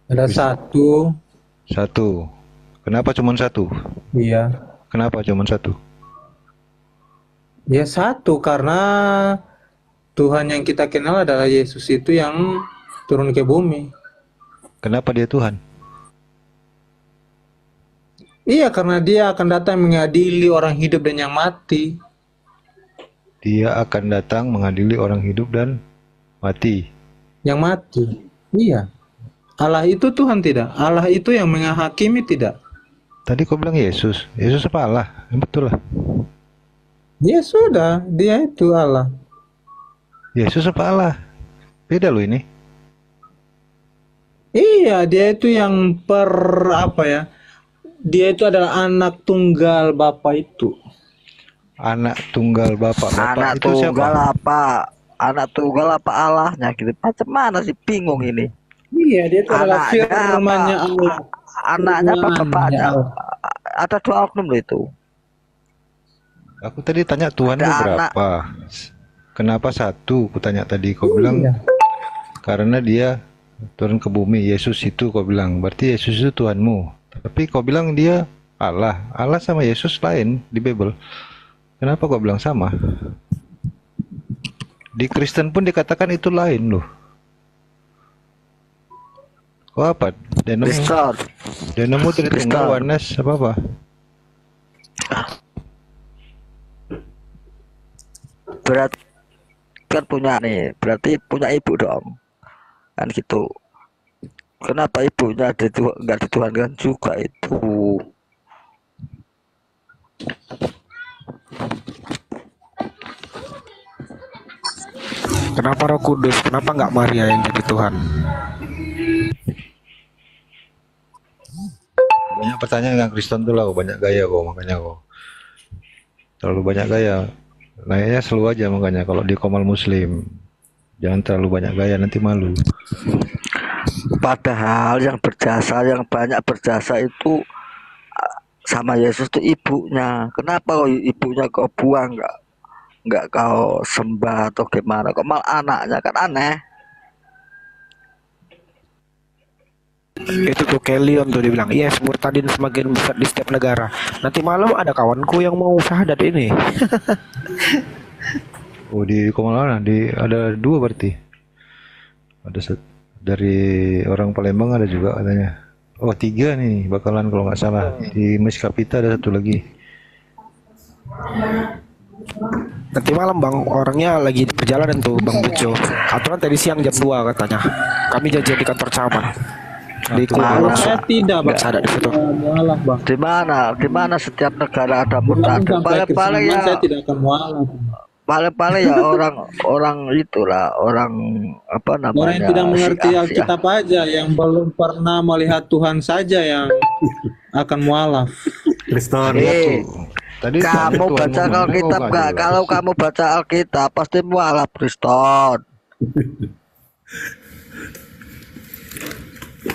Ada satu. Satu. Kenapa cuma satu? Iya. Kenapa cuma satu? Ya satu, karena Tuhan yang kita kenal adalah Yesus itu yang turun ke bumi. Kenapa dia Tuhan? Iya, karena dia akan datang mengadili orang hidup dan yang mati. Dia akan datang mengadili orang hidup dan mati. Yang mati. Iya. Allah itu Tuhan tidak? Allah itu yang menghakimi tidak? Tadi kau bilang Yesus. Yesus apa Allah? Betul lah. Ya sudah, dia itu Allah. Yesus apa Allah? Beda loh ini. Iya, dia itu yang dia itu adalah anak tunggal Bapa itu. Anak tunggal Bapa. Anak itu tunggal siapa? apa? Anak tunggal apa Allahnya gitu. Macam mana sih, bingung ini. Iya, dia itu adalah firman-Nya Allah. Anaknya apa bapaknya? Ada dua oknum loh itu. Aku tadi tanya Tuhanmu berapa? Kenapa satu? Aku tanya tadi. Kau bilang karena dia turun ke bumi. Yesus itu kau bilang. Berarti Yesus itu Tuhanmu. Tapi kau bilang dia Allah. Allah sama Yesus lain di Bible. Kenapa kau bilang sama? Di Kristen pun dikatakan itu lain loh. Kau apa? Denemu Tritunggal, Oneness apa? Berarti kan berarti punya ibu dong. Kan gitu. Kenapa ibunya nggak dituhankan juga itu? Kenapa Roh Kudus? Kenapa nggak Maria yang jadi Tuhan? Banyak pertanyaan yang Kristen tuh lah, banyak gaya kok, makanya kok terlalu banyak gaya. Nanya selalu aja makanya kalau di Komal Muslim jangan terlalu banyak gaya, nanti malu. Padahal yang banyak berjasa itu sama Yesus tuh ibunya. Kenapa kok ibunya kau buang, nggak kau sembah atau gimana? Kok malah anaknya, kan aneh. Itu tuh Kelion tuh dibilang, yes, murtadin semakin besar di setiap negara. Nanti malam ada kawanku yang mau syahadat ini. Oh, di Komal ada dua berarti. Ada dari orang Palembang ada juga katanya. Oh, 3 nih bakalan kalau nggak salah. Di Mes Kapita ada satu lagi. Nanti malam bang, orangnya lagi di perjalanan tuh Bang Bejo. Aturan tadi siang jam 2 katanya. Kami janjian di kantor camat. Di Mana? Saya tidak bang. Ada di situ. Mualaf bang. Di mana setiap negara ada murtad. Paling-paling ya. Saya tidak akan mualaf. paling ya orang itulah orang apa namanya, Orang yang tidak mengerti Syiah. Alkitab aja, yang belum pernah melihat Tuhan saja yang akan mualaf. Kristen. Tadi Kamu Tuhan baca ngomong, Alkitab kok nggak? jelas? Kalau kamu baca Alkitab pasti mualaf, Kristen.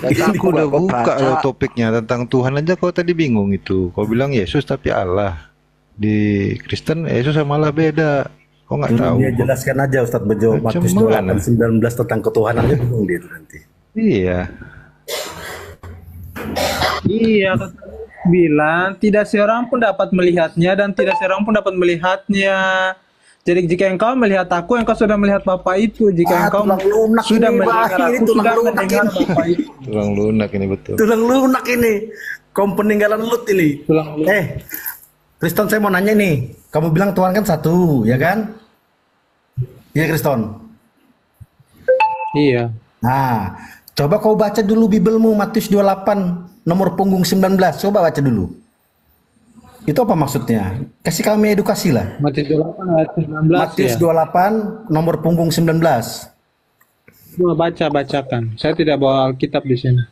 Aku udah buka loh topiknya tentang Tuhan aja, kau tadi bingung itu. Kau bilang Yesus tapi Allah. Di Kristen Yesus sama Allah beda. Kau nggak tahu. Dia jelaskan aja Ustadz Bejo, Matius 28:19 tentang ketuhanannya, bingung dia itu nanti. Iya. Iya, bilang tidak seorang pun dapat melihatnya dan tidak seorang pun dapat melihatnya. Jadi jika engkau melihat aku, engkau sudah melihat Bapa itu. Jika engkau sudah mendengar aku, sudah mendengar Bapa itu. Tulang lunak ini betul. Tulang lunak ini, kaum peninggalan Lut ini. Kristen, saya mau nanya nih, kamu bilang Tuhan kan satu, ya kan? Iya Kristen. Iya. Nah, coba kau baca dulu Bibelmu, Matius 28 nomor punggung 19. Coba baca dulu. Itu apa maksudnya? Kasih kami edukasi lah. Matius 28 ayat 19 Matius ya. 28 nomor punggung 19. Coba bacakan. Saya tidak bawa Alkitab di sini.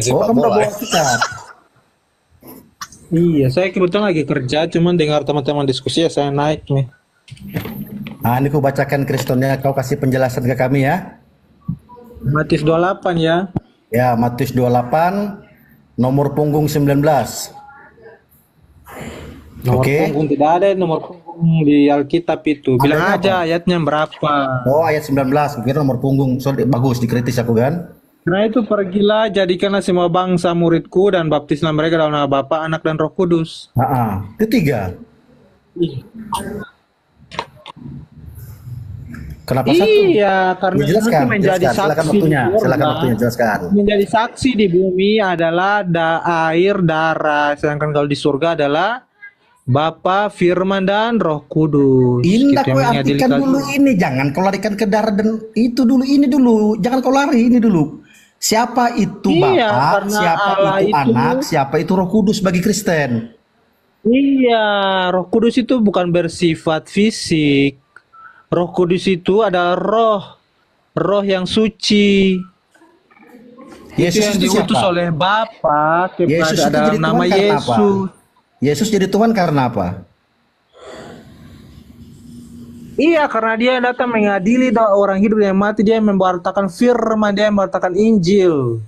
Oh, kamu udah bawa kitab. Iya, saya kebetulan lagi kerja, cuman dengar teman-teman diskusi ya saya naik nih. Nah, ini kau bacakan Kristonnya, kau kasih penjelasan ke kami ya. Matius 28 ya. Ya, Matius 28 nomor punggung 19. Nomor punggung tidak ada nomor punggung di Alkitab itu. Bilang Adanya aja apa? ayatnya berapa. Oh, ayat 19. Kira nomor punggung. Soalnya bagus dikritis aku kan. Karena itu pergilah, jadikanlah semua bangsa muridku dan baptislah mereka dalam nama Bapa, Anak dan Roh Kudus. Ketiga. Kenapa satu? Iya, karena Jelaskan, nanti menjadi jelaskan. Silakan saksi waktunya, di silakan surga. waktunya, jelaskan. Menjadi saksi di bumi adalah air, darah, sedangkan kalau di surga adalah Bapa, Firman dan Roh Kudus. Indah, Gitu, kau yang artikan mengadilkan. dulu ini, jangan kau larikan ke darah dan itu dulu, ini dulu, jangan kau lari ini dulu. Siapa itu Iya, Bapa, karena siapa Allah itu itu- Anak, siapa itu Roh Kudus bagi Kristen? Iya, Roh Kudus itu bukan bersifat fisik. Roh Kudus itu adalah roh yang suci. Yesus Itu yang itu diutus siapa? oleh Bapa Yesus kepada itu dalam jadi nama Tuhan karena apa? Yesus. Yesus jadi Tuhan karena apa? Iya, karena dia yang datang mengadili orang hidup dan mati, dia yang memberitakan firman, dia yang memberitakan Injil.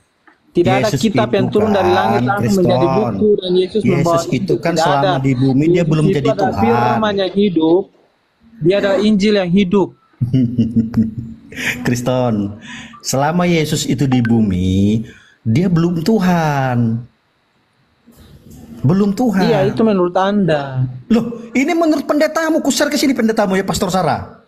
Tidak ada Yesus kitab yang itu turun dari kan, langit langsung Kristen. menjadi buku dan Yesus membawa Yesus itu kan Tidak selama ada. di bumi dia belum Yesus jadi itu adalah Tuhan. Firman yang hidup. Dia adalah Injil yang hidup. Kristen, selama Yesus itu di bumi, dia belum Tuhan. Belum Tuhan. Iya, itu menurut Anda. Loh, ini menurut pendetamu, kusar ke sini pendetamu ya Pastor Sarah.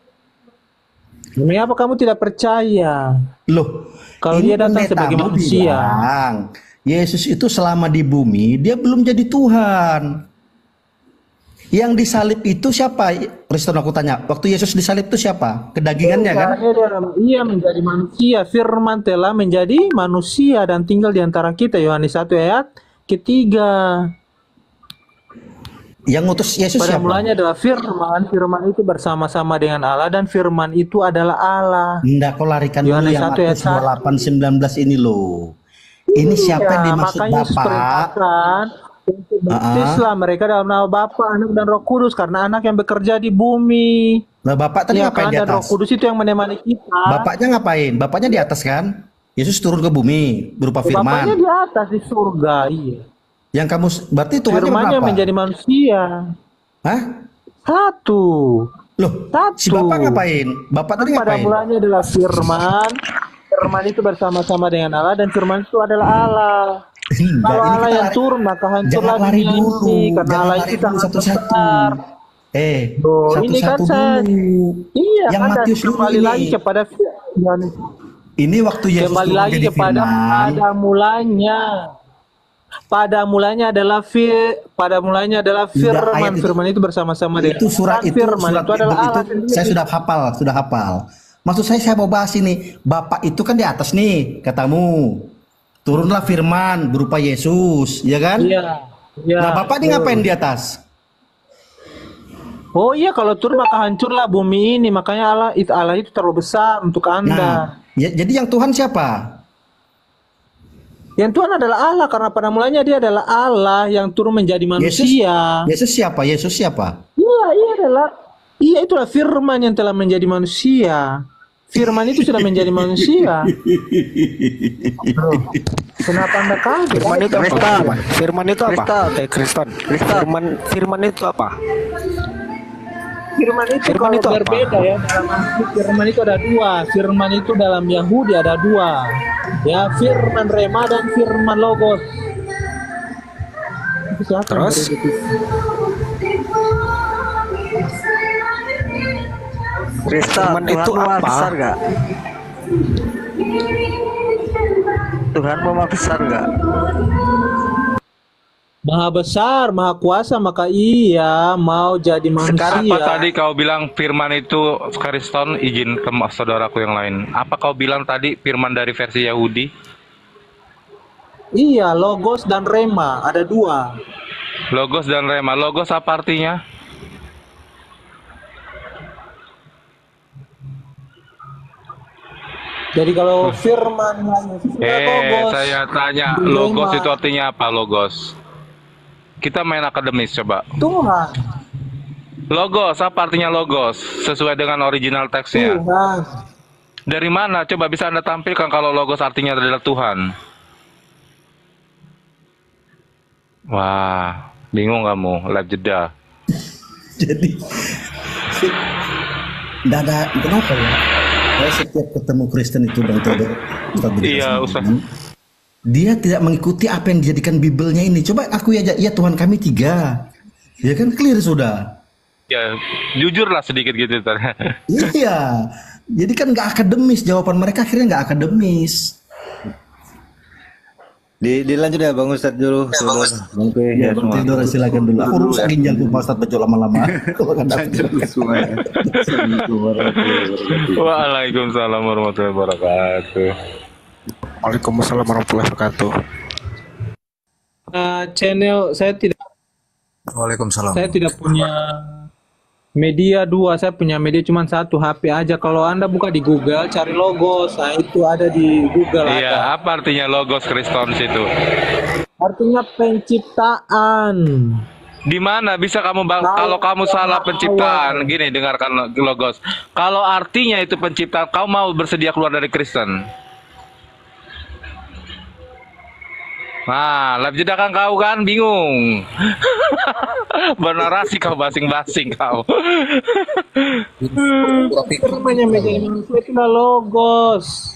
Demi apa kamu tidak percaya? Loh, Kalau ini dia datang sebagai pendetamu manusia. bilang, Yesus itu selama di bumi, dia belum jadi Tuhan. Yang disalib itu siapa? Kristen, aku tanya, waktu Yesus disalib itu siapa? Kedagingannya kan? Iya, menjadi manusia. Firman telah menjadi manusia dan tinggal di antara kita. Yohanes 1 ayat ketiga. Yang ngutus Yesus Pada siapa? mulanya adalah firman. Firman itu bersama-sama dengan Allah dan firman itu adalah Allah. Enggak, kau larikan dulu Yohanes yang 1 ayat Matius 28:19 ini loh. Ini siapa yang dimaksud makanya Yesus Bapak? perintahkan untuk baptislah mereka dalam nama Bapa, Anak dan Roh Kudus, karena Anak yang bekerja di bumi. Nah, Bapak tadi Ya ngapain kan, di dan Roh atas? Kudus itu yang menemani kita. Bapaknya ngapain? Bapaknya di atas kan? Yesus turun ke bumi berupa Bapaknya firman. di atas di surga, iya. Yang kamu berarti Tuhannya Firmannya berapa? menjadi manusia. Hah? Satu. Loh, si Bapak ngapain? Bapak tadi Pada ngapain? mulanya adalah firman. Firman itu bersama-sama dengan Allah dan firman itu adalah Allah. Kalau ini Allah kita yang lari- turun maka hancurlah Jangan lari dunia dulu, ini karena jangan Allah lari itu dulu sangat satu-satu. besar. Ini kan Satu-satu saya, dulu. iya Yang kan, dan Matius dulu kembali ini. lagi kepada Yohanes. Ini waktu Yesus Kembali turun lagi jadi kepada firman. pada mulanya adalah firman. ayat itu- Firman itu bersama-sama dengan Itu surat dan itu firman surat itu adalah itu Allah sendiri. saya sudah hafal. Maksud saya mau bahas ini. Bapak itu kan di atas nih, katamu. Turunlah firman berupa Yesus, ya kan? Iya. Iya. Nah, Bapak ini betul. ngapain di atas? Oh iya, kalau turun maka hancurlah bumi ini. Makanya Allah itu terlalu besar untuk Anda. Nah, jadi yang Tuhan siapa? Yang Tuhan adalah Allah, karena pada mulanya Dia adalah Allah yang turun menjadi manusia. Yesus siapa? Yesus siapa? Iya, itulah Firman yang telah menjadi manusia. Firman itu sudah menjadi manusia. Kenapa Anda kaget? Firman itu apa? Firman itu apa? Kristen. Firman itu apa? Firman itu berbeda ya, dalam arti firman itu ada dua. Firman itu dalam Yahudi ada dua. Ya, firman Rema dan firman Logos. Terus? Tuhan itu maha apa? besar gak? Tuhan maha besar gak? Maha besar, maha kuasa, maka Ia mau jadi manusia. Sekarang apa tadi kau bilang firman itu Kristen, izin ke saudaraku yang lain. Apa kau bilang tadi firman dari versi Yahudi? Iya, Logos dan Rema ada dua. Logos dan Rema. Logos apa artinya? Jadi kalau firman Logos, saya tanya, Logos itu artinya apa? Logos. Kita main akademis coba. Tuhan. Logos, apa artinya logos? Sesuai dengan original teksnya. Tuhan. Dari mana? Coba bisa Anda tampilkan kalau logos artinya adalah Tuhan. Wah, bingung kamu, live jeda. Jadi enggak ada kenapa ya? Saya setiap ketemu Kristen itu Bang Teodor, iya, Ustaz. Dia tidak mengikuti apa yang dijadikan Bibelnya ini. Coba aku aja, ya Tuhan kami 3. Ya kan clear sudah. Ya, jujurlah sedikit gitu. Iya. Jadi kan nggak akademis, jawaban mereka akhirnya nggak akademis. Dilanjut ya Bang Ustadz dulu. Oke, ya Bang Teodor silakan dulu. Aku rusak ginjalku Pak Ustadz baca lama-lama. Waalaikumsalam warahmatullahi wabarakatuh. Waalaikumsalam warahmatullahi wabarakatuh. Channel saya tidak. Waalaikumsalam. Saya tidak punya media 2, saya punya media cuma 1 HP aja. Kalau Anda buka di Google cari logos, nah itu ada di Google. Iya, apa artinya logos Kristus itu? Artinya penciptaan. Di mana bisa kamu kalau kamu salah penciptaan? Gini, dengarkan logos. Kalau artinya itu penciptaan, kau mau bersedia keluar dari Kristen? Nah, live jeda kan kau kan bingung. Bernarasi kau basing-basing kau. Namanya media manusia itu logos.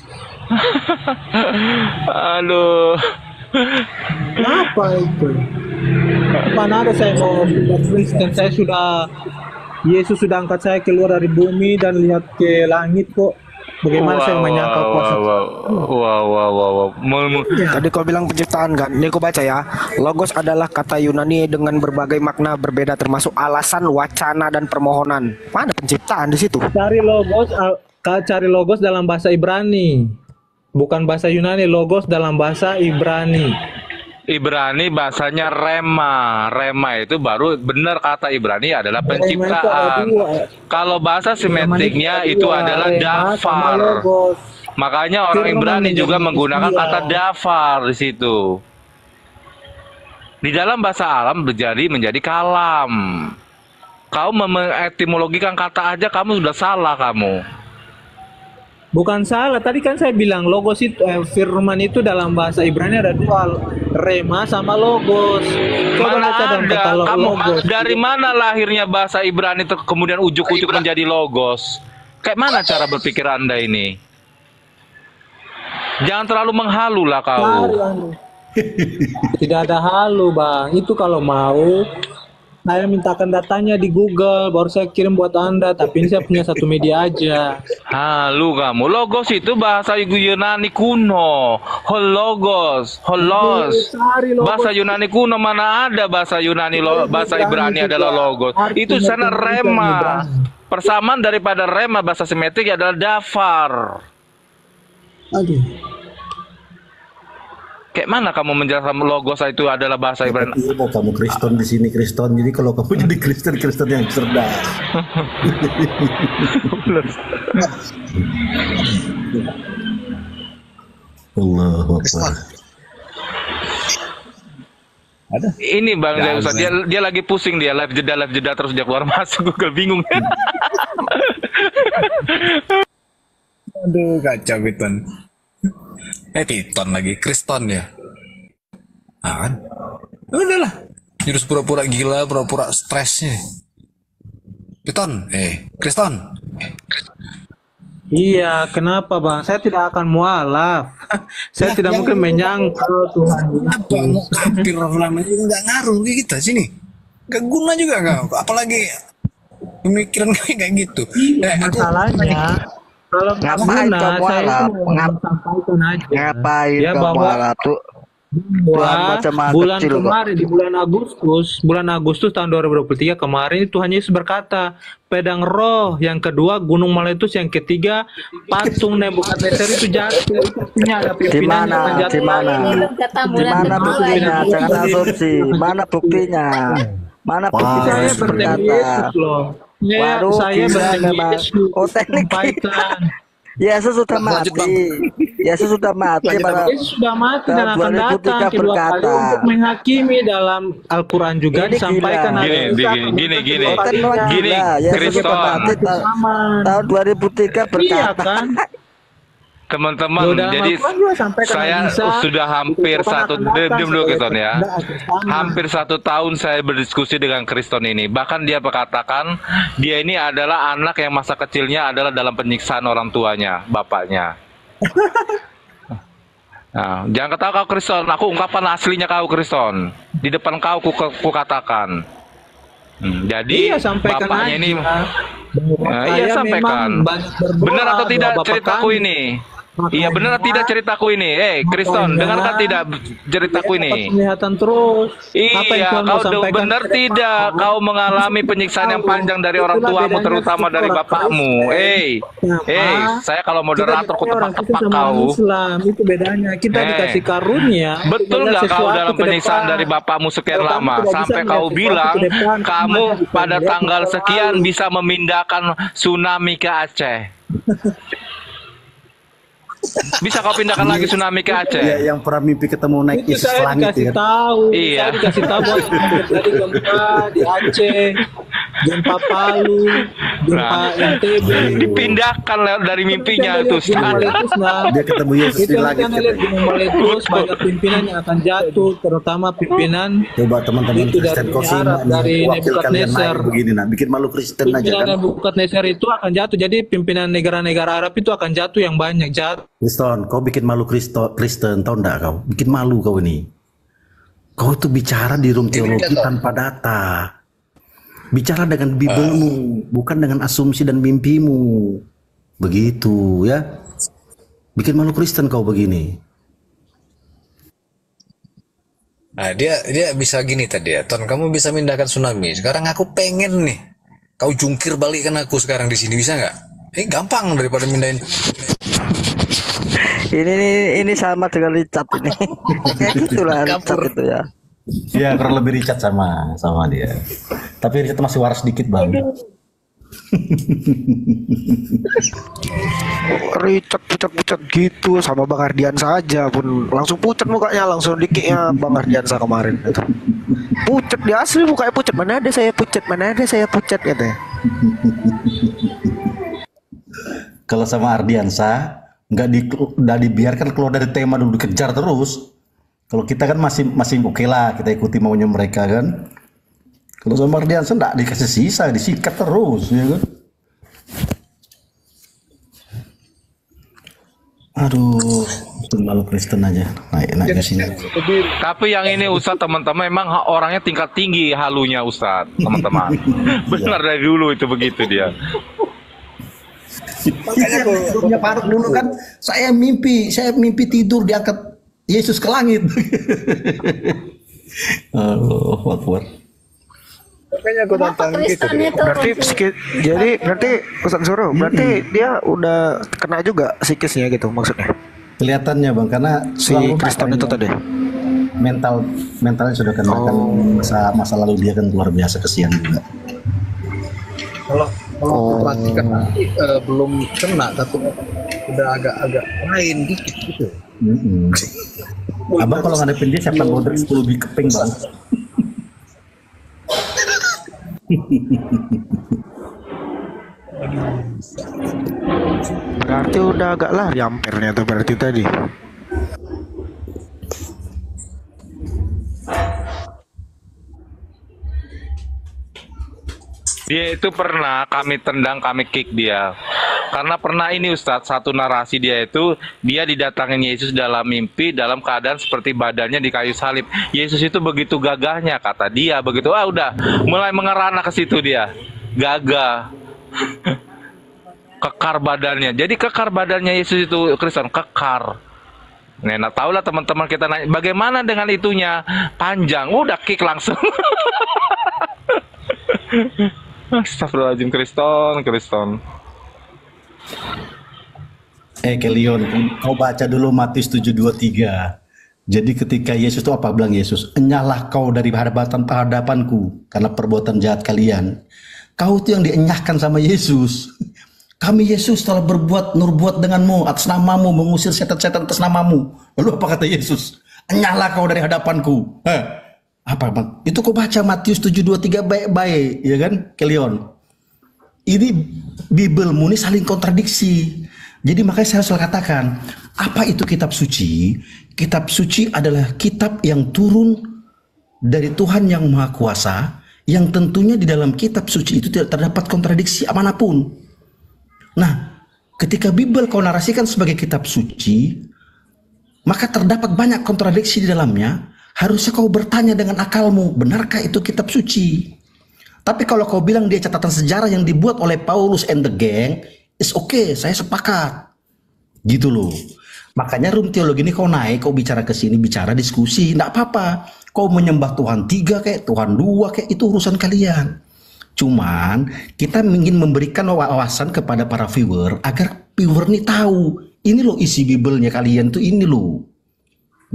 Aduh. Apa itu? Mana ada saya mau Kristen, saya sudah Yesus sudah angkat saya keluar dari bumi dan lihat ke langit kok. Bagaimana saya menyangka kuasa? Tadi kau bilang penciptaan kan? Ini kau baca ya. Logos adalah kata Yunani dengan berbagai makna berbeda termasuk alasan, wacana dan permohonan. Mana penciptaan di situ? Cari logos dalam bahasa Ibrani. Bukan bahasa Yunani, logos dalam bahasa Ibrani. Ibrani bahasanya rema. Rema itu baru benar kata Ibrani adalah penciptaan. Kalau bahasa simetriknya itu adalah dafar. Makanya orang Ibrani juga menggunakan kata dafar di situ. Di dalam bahasa Arab menjadi kalam. Kau mengetimologikan kata aja kamu sudah salah kamu. Bukan salah, tadi kan saya bilang logos itu firman itu dalam bahasa Ibrani ada 2, rema sama logos. Coba Mana baca dalam ada katalog kamu logos. dari mana lahirnya bahasa Ibrani kemudian ujuk-ujuk menjadi logos? Kayak mana cara berpikir Anda ini? Jangan terlalu menghalu lah kau. Tidak ada halu Bang, itu kalau mau saya mintakan datanya di Google, baru saya kirim buat Anda. Tapi ini saya punya 1 media aja. Halu kamu. Logos itu bahasa Yunani kuno. Holos. Bahasa Yunani kuno mana ada bahasa Yunani bahasa Ibrani adalah logos. Itu sana rema. Persamaan daripada rema bahasa simetrik adalah dafar. Aduh. Kayak mana kamu menjelaskan logos itu adalah bahasa Ibrani? Iya, kamu Kristen di sini Kristen, jadi kalau kamu jadi Kristen yang cerdas. Allahu Akbar. Ada. Ini Bang Ustaz, dia lagi pusing, dia live jeda terus dia keluar masuk, Google bingung. Aduh, kacau Piton. Piton lagi, Kristen ya. Nah, kan? Udahlah. Jadi pura-pura gila, pura-pura stresnya. Piton, Kristen. Iya, kenapa Bang? Saya tidak akan mualaf. Saya tidak mungkin menyangkal Tuhan. Apa mau kafir namanya juga nggak ngaruh ke kita sini. Nggak guna juga kau. Apalagi pemikiran kayak gitu. Masalahnya kalau nggak guna, saya itu sampaikan aja. Ngapain ya, bahwa tuh? Bulan kemarin di bulan Agustus tahun 2023 kemarin Tuhan Yesus berkata, pedang roh, yang kedua gunung meletus, yang ketiga patung Nebukadnezar itu jatuh. Artinya ada pimpinan yang akan jatuh. Dimana buktinya? Jangan asumsi. Mana buktinya? Mana buktinya? Saya bertemu Yesus loh. Saya bertemu Yesus. Sampaikan. Yesus sudah mati. Yesus sudah mati. Yesus sudah mati dan akan datang kedua kali untuk menghakimi. Dalam Al-Quran juga disampaikan. Gini, Kristen. Tahun 2003 berkata. Teman-teman, jadi saya sudah hampir hampir 1 tahun saya berdiskusi dengan Kristen ini. Bahkan dia berkatakan dia ini adalah anak yang masa kecilnya adalah dalam penyiksaan orang tuanya, bapaknya. Nah, jangan ketawa kau Kristen, aku ungkapkan aslinya kau Kristen. Di depan kau ku katakan. Jadi bapaknya ini sampaikan. Benar atau tidak ceritaku ini? Iya, benar atau tidak ceritaku ini? Kristen, dengarkan tidak ceritaku ini? Penglihatan terus. Iya, kau benar tidak? Kau mengalami penyiksaan yang panjang dari orang tuamu, terutama dari bapakmu. Saya kalau moderator ku tepak-tepak kau. Islam itu bedanya. Kita dikasih karunia. Betul nggak kau dalam penyiksaan dari bapakmu sekian lama? Sampai kau bilang kamu pada tanggal sekian bisa memindahkan tsunami ke Aceh. Bisa kau pindahkan lagi tsunami ke Aceh? Ya, yang pernah mimpi ketemu naik Yesus ke langit ya. Saya dikasih tahu dari gempa di Aceh, gempa Palu, gempa NTB. Dipindahkan dari mimpinya itu. Dia ketemu Yesus di langit. Kita lihat gunung meletus, banyak pimpinan yang akan jatuh, terutama pimpinan. Coba teman-teman Kristen kau simak dari wakil kalian Nebukadnezar. naik begini, nah bikin malu Kristen aja kan. Pimpinan Nebukadnezar itu akan jatuh, jadi pimpinan negara-negara Arab itu akan jatuh yang banyak jatuh. Kristen, kau bikin malu Kristen, tahu enggak kau? Bikin malu kau ini. Kau itu bicara di room teologi tanpa data. Bicara dengan Bibelmu, bukan dengan asumsi dan mimpimu. Begitu ya. Bikin malu Kristen kau begini. Nah, dia bisa gini tadi ya. Ton, kamu bisa mindahkan tsunami. Sekarang aku pengen nih. Kau jungkir balikkan aku sekarang di sini, bisa nggak? Gampang daripada mindahin. Ini sama dengan Richard ini. Kayak gitulah Richard itu ya. Ya kurang lebih Richard sama dia. Tapi Richard masih waras sedikit Bang. Richard pucat-pucat gitu sama Bang Ardian saja pun langsung pucat mukanya, langsung dikiknya Bang Ardian kemarin itu. Pucat dia asli mukanya pucat. Mana ada saya pucat katanya. Kalau sama Ardiansa nggak dibiarkan keluar dari tema dulu, dikejar terus. Kalau kita kan masih oke lah, kita ikuti maunya mereka kan. Kalau sama Ardiansa nggak dikasih sisa, disikat terus ya kan. Aduh, malu Kristen aja naik ke sini. Tapi yang ini Ustadz teman-teman memang orangnya tingkat tinggi halunya Ustadz teman-teman. Benar dari dulu itu begitu dia. Makanya punya Faruk dulu kan saya mimpi tidur diangkat Yesus ke langit. Allahu Akbar. Makanya aku tantang gitu. Berarti Ustaz Zoro, berarti dia udah kena juga psikisnya gitu maksudnya. Kelihatannya bang, karena Si Kristen itu tadi. mentalnya sudah kena kan masa lalu dia kan luar biasa, kesian juga. Kalau aku perhatikan belum kena, tapi udah agak lain dikit gitu. Abang kalau ngadepin dia siapa bodrek 10 lebih keping bang. Berarti udah agak lari ampernya tuh berarti tadi. Dia itu pernah kami tendang, kami kick dia. Karena pernah ini Ustadz, satu narasi dia itu, dia didatangin Yesus dalam mimpi, dalam keadaan seperti badannya di kayu salib. Yesus itu begitu gagahnya, kata dia, begitu, udah, mulai mengerana ke situ dia. Gagah. Kekar badannya. Jadi kekar badannya Yesus itu, Kristen, kekar. Nah, tahu lah teman-teman kita nanya, bagaimana dengan itunya? Panjang, udah kick langsung. Astagfirullahaladzim, Kriston. Kelion, kau baca dulu Matius 7:23. Jadi ketika Yesus itu apa bilang Yesus? Enyahlah kau dari hadapanku karena perbuatan jahat kalian. Kau itu yang dienyahkan sama Yesus. Kami Yesus telah nurbuat denganmu atas namamu, mengusir setan-setan atas namamu. Lalu apa kata Yesus? Enyahlah kau dari hadapanku. Apa bang? Itu kau baca Matius 7:23 baik-baik, ya kan, Kelion? Ini Bibelmu ini saling kontradiksi. Jadi makanya saya selalu katakan, apa itu kitab suci? Kitab suci adalah kitab yang turun dari Tuhan yang Maha Kuasa, yang tentunya di dalam kitab suci itu tidak terdapat kontradiksi manapun. Nah, ketika Bibel kau narasikan sebagai kitab suci, maka terdapat banyak kontradiksi di dalamnya. Harusnya kau bertanya dengan akalmu, benarkah itu kitab suci? Tapi kalau kau bilang dia catatan sejarah yang dibuat oleh Paulus and the gang, is okay, saya sepakat. Gitu loh. Makanya room teologi ini kau naik, kau bicara ke sini, bicara diskusi, enggak apa-apa. Kau menyembah Tuhan 3 kayak, Tuhan 2 kayak, itu urusan kalian. Cuman kita ingin memberikan wawasan kepada para viewer agar viewer ini tahu, ini loh isi Bibelnya kalian tuh ini loh.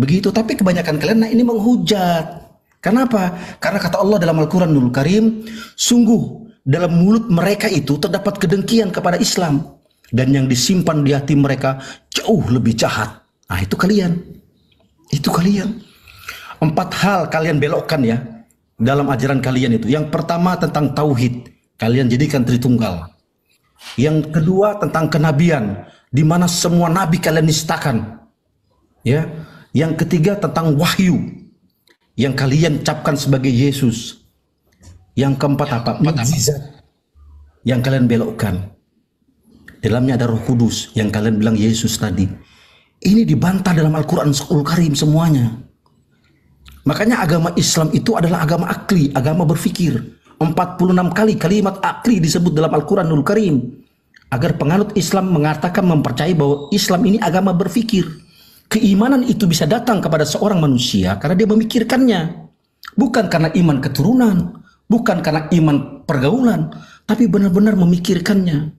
Begitu, tapi kebanyakan kalian ini menghujat. Kenapa? Karena kata Allah dalam Al-Quranul Karim, sungguh dalam mulut mereka itu terdapat kedengkian kepada Islam, dan yang disimpan di hati mereka jauh lebih jahat. Nah itu kalian. Itu kalian. 4 hal kalian belokkan ya dalam ajaran kalian itu. Yang pertama tentang tauhid, kalian jadikan Tritunggal. Yang kedua tentang kenabian, di mana semua nabi kalian nistakan. Ya. Yang ketiga tentang wahyu, yang kalian capkan sebagai Yesus. Yang keempat apa? Mukjizat, yang kalian belokkan. Dalamnya ada Roh Kudus, yang kalian bilang Yesus tadi. Ini dibantah dalam Al-Quranul Karim semuanya. Makanya agama Islam itu adalah agama akli, agama berfikir. 46 kali kalimat akli disebut dalam Al-Quranul Karim, agar penganut Islam mengatakan, mempercayai bahwa Islam ini agama berfikir. Keimanan itu bisa datang kepada seorang manusia karena dia memikirkannya. Bukan karena iman keturunan, bukan karena iman pergaulan, tapi benar-benar memikirkannya.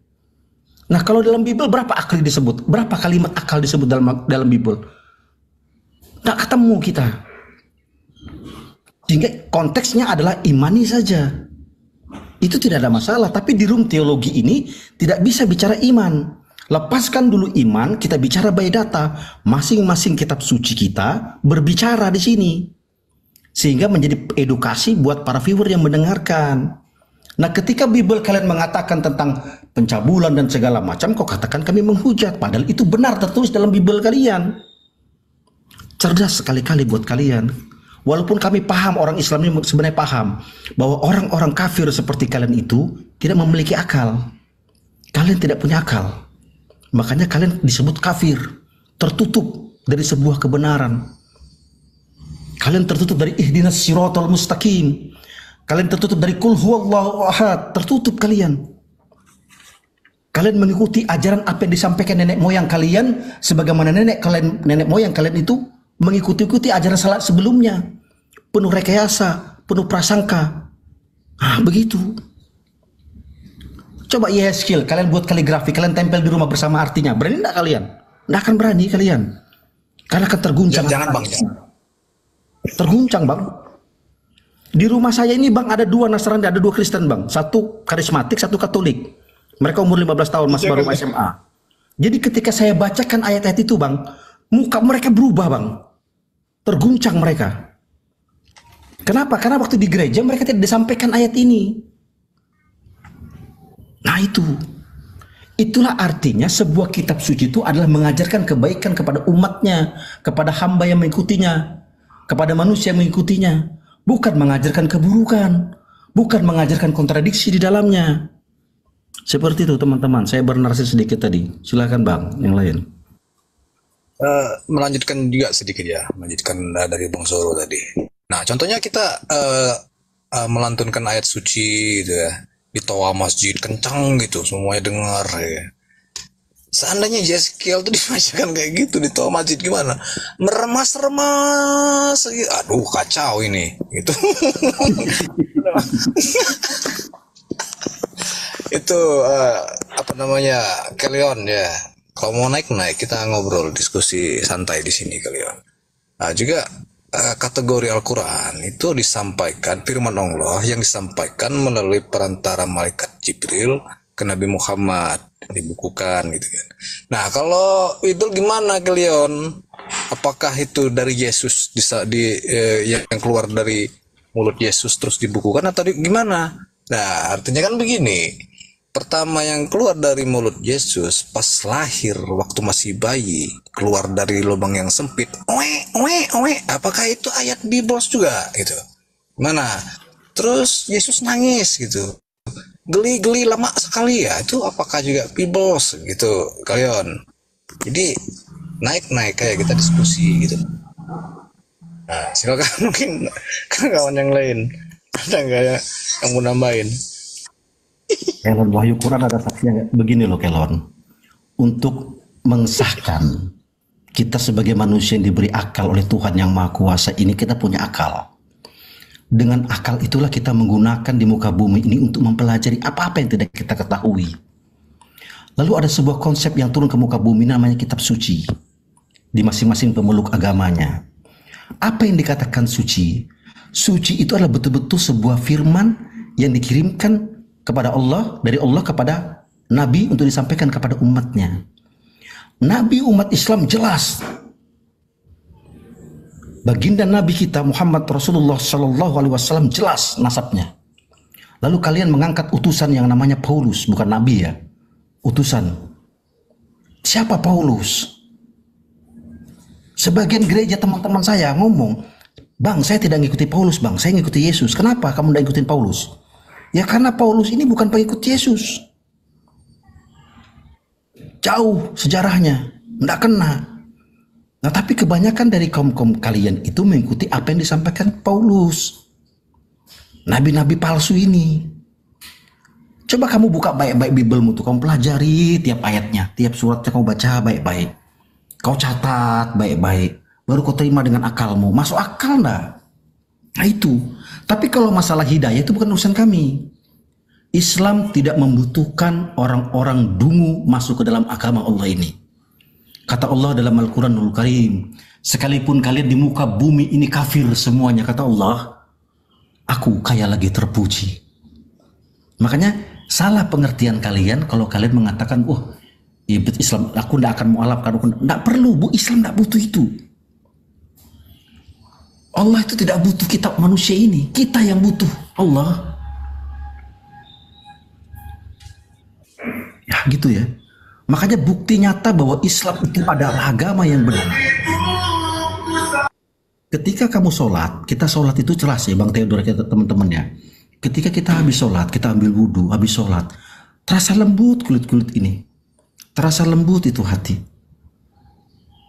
Nah, kalau dalam Bibel berapa akli disebut? Berapa kalimat akal disebut dalam Bibel? Nggak ketemu kita. Sehingga konteksnya adalah imani saja. Itu tidak ada masalah, tapi di room teologi ini tidak bisa bicara iman. Lepaskan dulu iman, kita bicara by data. Masing-masing kitab suci kita berbicara di sini. Sehingga menjadi edukasi buat para viewer yang mendengarkan. Nah, ketika Bibel kalian mengatakan tentang pencabulan dan segala macam, kok katakan kami menghujat. Padahal itu benar tertulis dalam Bibel kalian. Cerdas sekali-kali buat kalian. Walaupun kami paham, orang Islam ini sebenarnya paham bahwa orang-orang kafir seperti kalian itu tidak memiliki akal. Kalian tidak punya akal. Makanya kalian disebut kafir, tertutup dari sebuah kebenaran. Kalian tertutup dari ihdinas siratal mustaqim. Kalian tertutup dari kul huwallahu ahad, tertutup kalian. Kalian mengikuti ajaran apa yang disampaikan nenek moyang kalian, sebagaimana nenek moyang kalian itu mengikuti ajaran salat sebelumnya. Penuh rekayasa, penuh prasangka. Nah, begitu. Coba Yeskil, kalian buat kaligrafi, kalian tempel di rumah bersama artinya. Berani enggak kalian? Nggak akan berani kalian. Karena akan terguncang. Jangan bang. Terguncang bang. Di rumah saya ini bang ada 2 Nasrani, ada 2 Kristen bang. Satu karismatik, satu Katolik. Mereka umur 15 tahun, masih baru SMA. Jadi ketika saya bacakan ayat-ayat itu bang, muka mereka berubah bang. Terguncang mereka. Kenapa? Karena waktu di gereja mereka tidak disampaikan ayat ini. Nah itu. Itulah artinya sebuah kitab suci itu adalah mengajarkan kebaikan kepada umatnya, kepada hamba yang mengikutinya, kepada manusia yang mengikutinya. Bukan mengajarkan keburukan, bukan mengajarkan kontradiksi di dalamnya. Seperti itu teman-teman. Saya bernarasi sedikit tadi. Silakan bang, yang lain. Melanjutkan juga sedikit ya, melanjutkan dari Bang Soro tadi. Nah, contohnya kita melantunkan ayat suci gitu ya, di toa masjid kencang gitu, semuanya dengar ya. Seandainya Yeskiel tuh dibacakan kayak gitu di toa masjid gimana? Meremas-remas, aduh kacau ini, gitu. Itu apa namanya, Kalion ya. Kalau mau naik kita ngobrol, diskusi santai di sini Kalion. Nah juga kategori Al-Quran itu disampaikan firman Allah yang disampaikan melalui perantara malaikat Jibril ke Nabi Muhammad, dibukukan gitu kan. Nah kalau itu gimana kalian? Apakah itu dari Yesus yang keluar dari mulut Yesus terus dibukukan atau gimana? Nah artinya kan begini. Pertama yang keluar dari mulut Yesus pas lahir waktu masih bayi, keluar dari lubang yang sempit, apakah itu ayat Biblos juga gitu? Mana? Terus Yesus nangis gitu, geli-geli lama sekali ya, itu apakah juga Biblos gitu kalian? Jadi naik kayak kita diskusi gitu. Nah silakan mungkin kawan yang lain ada nggak ya yang mau nambahin? Kelon Wahyu Quran ada saksinya begini loh Kelon. Untuk mengesahkan kita sebagai manusia yang diberi akal oleh Tuhan yang Maha Kuasa ini, kita punya akal. Dengan akal itulah kita menggunakan di muka bumi ini untuk mempelajari apa-apa yang tidak kita ketahui. Lalu ada sebuah konsep yang turun ke muka bumi namanya kitab suci di masing-masing pemeluk agamanya. Apa yang dikatakan suci? Suci itu adalah betul-betul sebuah firman yang dikirimkan kepada Allah, dari Allah kepada Nabi untuk disampaikan kepada umatnya. Nabi umat Islam jelas. Baginda Nabi kita Muhammad Rasulullah Sallallahu Alaihi Wasallam jelas nasabnya. Lalu kalian mengangkat utusan yang namanya Paulus, bukan Nabi ya, utusan. Siapa Paulus? Sebagian gereja teman-teman saya ngomong, bang saya tidak ngikuti Paulus bang, saya ngikuti Yesus. Kenapa kamu tidak ngikutin Paulus? Ya karena Paulus ini bukan pengikut Yesus. Jauh sejarahnya, tidak kena. Nah tapi kebanyakan dari kaum-kaum kalian itu mengikuti apa yang disampaikan Paulus. Nabi-nabi palsu ini. Coba kamu buka baik-baik Bibelmu tuh, kamu pelajari tiap ayatnya, tiap suratnya kamu baca baik-baik. Kau catat baik-baik, baru kau terima dengan akalmu. Masuk akal enggak? Nah itu. Tapi kalau masalah hidayah itu bukan urusan kami. Islam tidak membutuhkan orang-orang dungu masuk ke dalam agama Allah ini. Kata Allah dalam Al-Quranul Karim, sekalipun kalian di muka bumi ini kafir semuanya, kata Allah, aku kaya lagi terpuji. Makanya salah pengertian kalian kalau kalian mengatakan, oh Islam, aku tidak akan mualafkan. Tidak perlu, Bu. Islam tidak butuh itu. Allah itu tidak butuh kitab manusia ini. Kita yang butuh Allah. Ya gitu ya. Makanya bukti nyata bahwa Islam itu adalah agama yang benar. Ketika kamu sholat, kita sholat itu jelas ya Bang Theodor, kita teman-teman ya. Ketika kita habis sholat, kita ambil wudhu, habis sholat, terasa lembut kulit-kulit ini. Terasa lembut itu hati.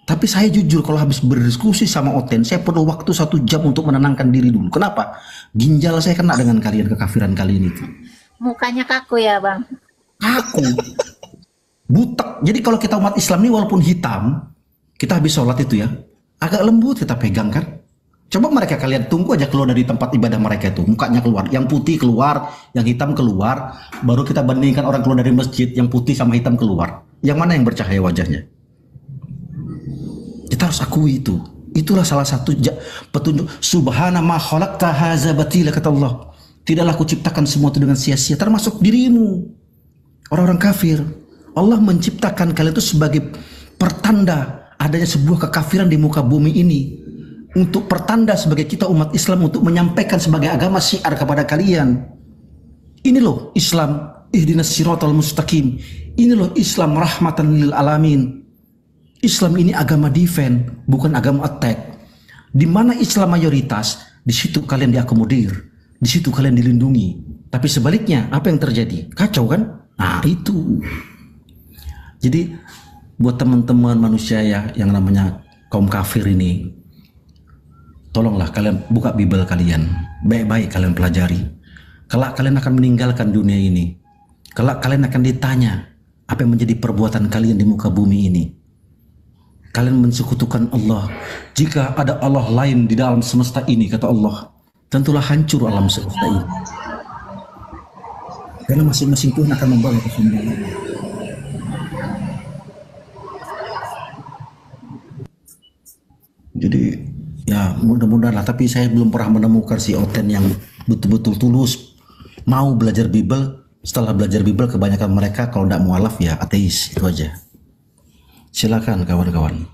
Tapi saya jujur kalau habis berdiskusi sama Oten, saya perlu waktu 1 jam untuk menenangkan diri dulu. Kenapa? Ginjal saya kena dengan kalian, kekafiran kalian itu. Mukanya kaku ya bang? Kaku. Butek. Jadi kalau kita umat Islam ini walaupun hitam, kita habis sholat itu ya, agak lembut kita pegang kan. Coba mereka kalian tunggu aja keluar dari tempat ibadah mereka itu, mukanya keluar, yang putih keluar, yang hitam keluar, baru kita bandingkan orang keluar dari masjid, yang putih sama hitam keluar. Yang mana yang bercahaya wajahnya? harus akui itu. Itulah salah satu petunjuk. Subhana ma khalaqta hadza batila, kata Allah. Tidaklah kuciptakan semua itu dengan sia-sia, termasuk dirimu. Orang-orang kafir. Allah menciptakan kalian itu sebagai pertanda adanya sebuah kekafiran di muka bumi ini. Untuk pertanda sebagai kita umat Islam untuk menyampaikan sebagai agama syiar kepada kalian. Ini loh Islam, ihdinas siratal mustaqim. Ini loh Islam rahmatan lil alamin. Islam ini agama defense, bukan agama attack. Di mana Islam mayoritas, di situ kalian diakomodir, di situ kalian dilindungi. Tapi sebaliknya, apa yang terjadi? Kacau kan? Nah itu. Jadi buat teman-teman manusia ya yang namanya kaum kafir ini, tolonglah kalian buka Bible kalian, baik-baik kalian pelajari. Kelak kalian akan meninggalkan dunia ini. Kelak kalian akan ditanya apa yang menjadi perbuatan kalian di muka bumi ini. Kalian mensekutukan Allah. Jika ada Allah lain di dalam semesta ini, kata Allah, tentulah hancur alam semesta ini. Karena masing-masing Tuhan akan membawa kesombongan. Jadi ya mudah-mudahan lah. Tapi saya belum pernah menemukan si Oten yang betul-betul tulus mau belajar Bible. Setelah belajar Bible, kebanyakan mereka kalau tidak mualaf ya ateis. Itu aja. Silakan kawan-kawan.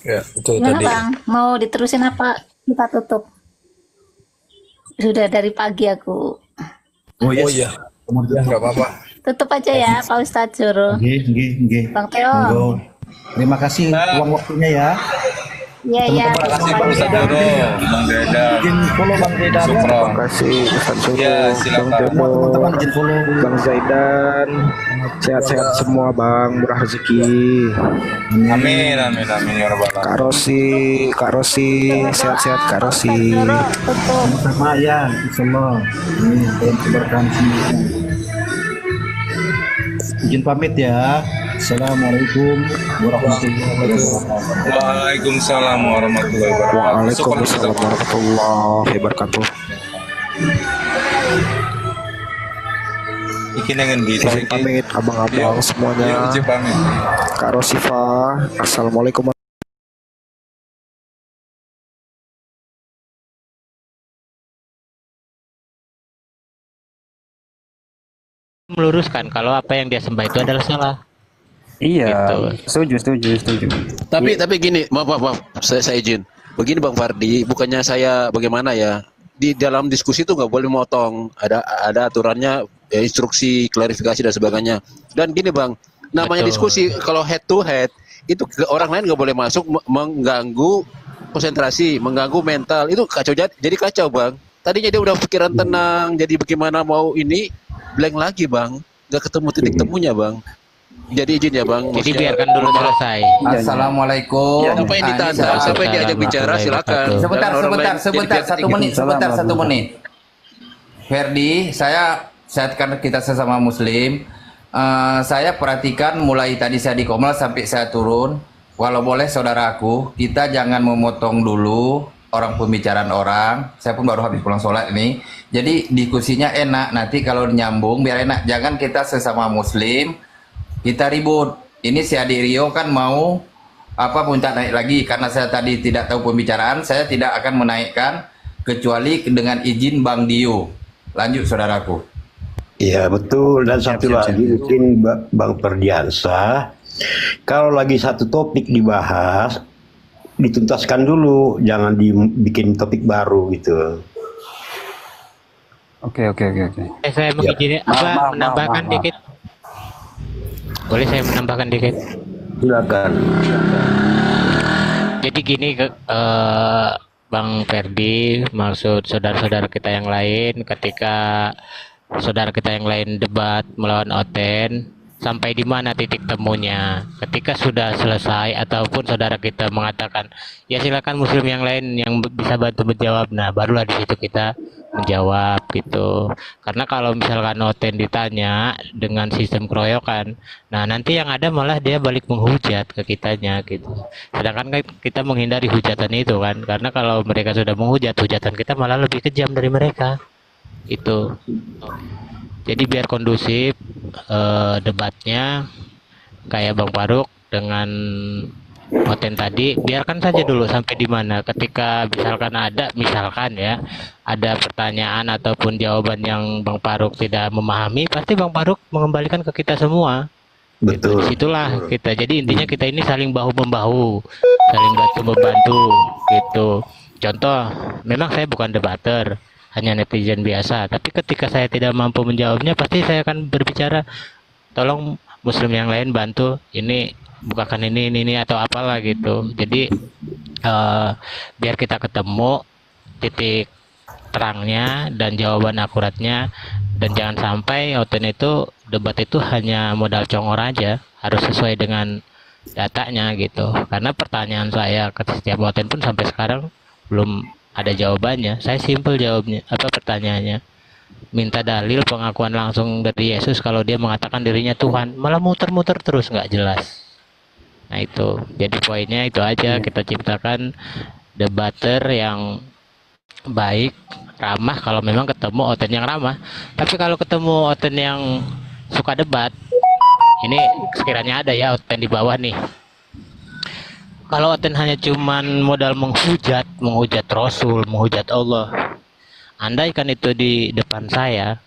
Ya, itu Gimana tadi. Bang? Mau diterusin apa kita tutup? Sudah dari pagi aku. Oh iya. Ya, nggak apa-apa. Tutup aja ya Pak Ustadz suruh. Nggih. Bang Teo. Monggo. Terima kasih uang waktunya ya. Iya, iya. Terima kasih Pak Ustadz Joro, Bang Dedan. Izin follow Bang Dedan. Supro. Terima kasih Ustaz Suruh, Ya, Bang silakan. Temo, Teman-teman izin follow. Bang Zaidan. Sehat-sehat semua Bang, murah rezeki. Amin ya rabbal alamin. Kak Rosi, sehat-sehat Kak Rosi. Sama ya, insyaallah. Ini dalam keberkahan semua. Izin pamit ya. Assalamualaikum warahmatullahi wabarakatuh. Waalaikumsalam warahmatullahi wabarakatuh. Waalaikumsalam warahmatullahi wabarakatuh. Iki nengen gitu. Izin pamit abang-abang semuanya. Izin pamit. Kak Rosifa, assalamualaikum. Meluruskan kalau apa yang dia sembah itu adalah salah. Iya, Gitu. setuju. Tapi gini, maaf, saya izin. Begini Bang Fardi, bukannya saya bagaimana ya? Di dalam diskusi itu nggak boleh motong. Ada aturannya, ya, instruksi, klarifikasi dan sebagainya. Dan gini Bang, namanya diskusi kalau head to head itu orang lain nggak boleh masuk mengganggu konsentrasi, mengganggu mental. Itu kacau jadi kacau Bang. Tadinya dia udah pikiran tenang, jadi bagaimana mau ini blank lagi Bang, nggak ketemu titik temunya Bang. Jadi izin ya Bang. Jadi biarkan dulu selesai. Assalamualaikum. Siapa yang ditantang? Siapa yang diajak bicara? Silakan. Sebentar, satu menit. Ferdi, saya karena kita sesama Muslim, saya perhatikan mulai tadi saya di Komel sampai saya turun. Walau boleh saudaraku, kita jangan memotong dulu orang pembicaraan orang. Saya pun baru habis pulang sholat ini. Jadi diskusinya enak. Nanti kalau nyambung biar enak. Jangan kita sesama Muslim kita ribut. Ini si Adi Rio kan mau puncak naik lagi. Karena saya tadi tidak tahu pembicaraan, saya tidak akan menaikkan kecuali dengan izin Bang Dio. Lanjut saudaraku. Iya betul. Dan satu lagi mungkin Bang Ferdiansa, kalau lagi satu topik dibahas, dituntaskan dulu, jangan dibikin topik baru gitu. Oke. Saya mengizini menambahkan dikit. Boleh saya menambahkan dikit? Silakan. Jadi gini Bang Ferdi, maksud saudara-saudara kita yang lain, ketika saudara kita yang lain debat melawan Oten, sampai di mana titik temunya? Ketika sudah selesai ataupun saudara kita mengatakan, ya silakan Muslim yang lain yang bisa bantu menjawab, nah barulah di situ kita menjawab gitu. Karena kalau misalkan Oten ditanya dengan sistem keroyokan, nah nanti yang ada malah dia balik menghujat ke kitanya gitu. Sedangkan kan kita menghindari hujatan itu kan, karena kalau mereka sudah menghujat, hujatan kita malah lebih kejam dari mereka itu. Jadi biar kondusif debatnya kayak Bang Faruk dengan Oten tadi, biarkan saja dulu sampai di mana. Ketika misalkan ada pertanyaan ataupun jawaban yang Bang Faruk tidak memahami, pasti Bang Faruk mengembalikan ke kita semua. Betul. Disitulah kita. Jadi intinya kita ini saling bahu membahu, saling bantu membantu gitu. Contoh, memang saya bukan debater, hanya netizen biasa. Tapi ketika saya tidak mampu menjawabnya, pasti saya akan berbicara, tolong Muslim yang lain bantu ini, bukakan ini atau apalah gitu. Jadi biar kita ketemu titik terangnya dan jawaban akuratnya, dan jangan sampai Oten itu debat itu hanya modal congor aja, harus sesuai dengan datanya gitu. Karena pertanyaan saya ke setiap Oten pun sampai sekarang belum ada jawabannya. Saya simpel jawabnya, pertanyaannya, minta dalil pengakuan langsung dari Yesus kalau dia mengatakan dirinya Tuhan, malah muter-muter terus nggak jelas. Nah itu, jadi poinnya itu aja, kita ciptakan debater yang baik, ramah kalau memang ketemu Oten yang ramah. Tapi kalau ketemu Oten yang suka debat, ini sekiranya ada ya Oten di bawah nih. Kalau Oten hanya cuman modal menghujat Rasul, menghujat Allah, andaikan itu di depan saya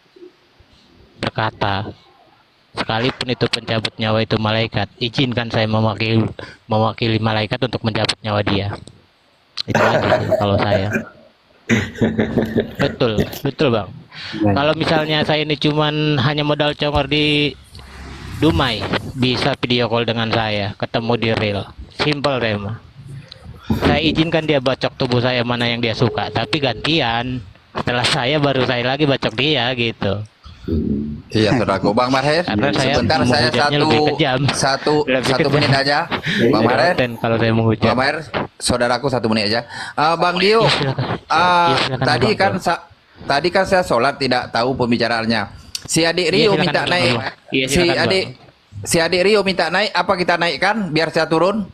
berkata, sekalipun itu pencabut nyawa itu malaikat, izinkan saya mewakili malaikat untuk mencabut nyawa dia. Itu aja sih kalau saya. Betul Bang. Kalau misalnya saya ini cuman hanya modal congor di Dumai, bisa video call dengan saya, ketemu di real, simple tema. Saya izinkan dia bacok tubuh saya mana yang dia suka, tapi gantian setelah saya baru saya lagi bacok dia gitu. Iya, saudaraku. Bang Maher, sebentar saya satu menit aja. Bang Maher, kalau saya menghujat. Bang Maher, saudaraku 1 menit aja. Bang Dio, tadi kan saya sholat tidak tahu pembicaraannya. Si adik Rio minta naik. Si adik Rio minta naik. Apa kita naikkan biar saya turun?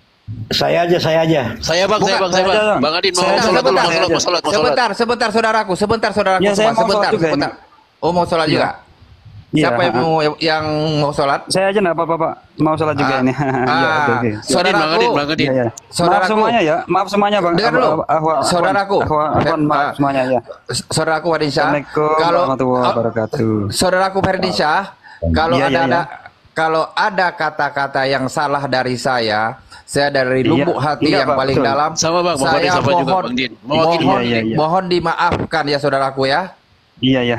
Saya aja. Saya bang. Bang Adin mau sholat. Sebentar saudaraku. Sebentar. Ya, Sebentar. Oh, mau sholat juga? Siapa yang mau sholat? Saya aja nggak apa-apa, Pak. Mau sholat juga ini. Okay. Saudaraku. Maaf semuanya ya. Maaf semuanya, Bang. Dengar dulu. Saudaraku. Maaf semuanya ya. Saudaraku Ferdinsyah. Assalamualaikum warahmatullahi wabarakatuh. Saudaraku Ferdinsyah, kalau ada kata-kata yang salah dari saya dari lubuk hati yang paling dalam, sama Bang, saya mohon dimaafkan ya saudaraku ya. Iya,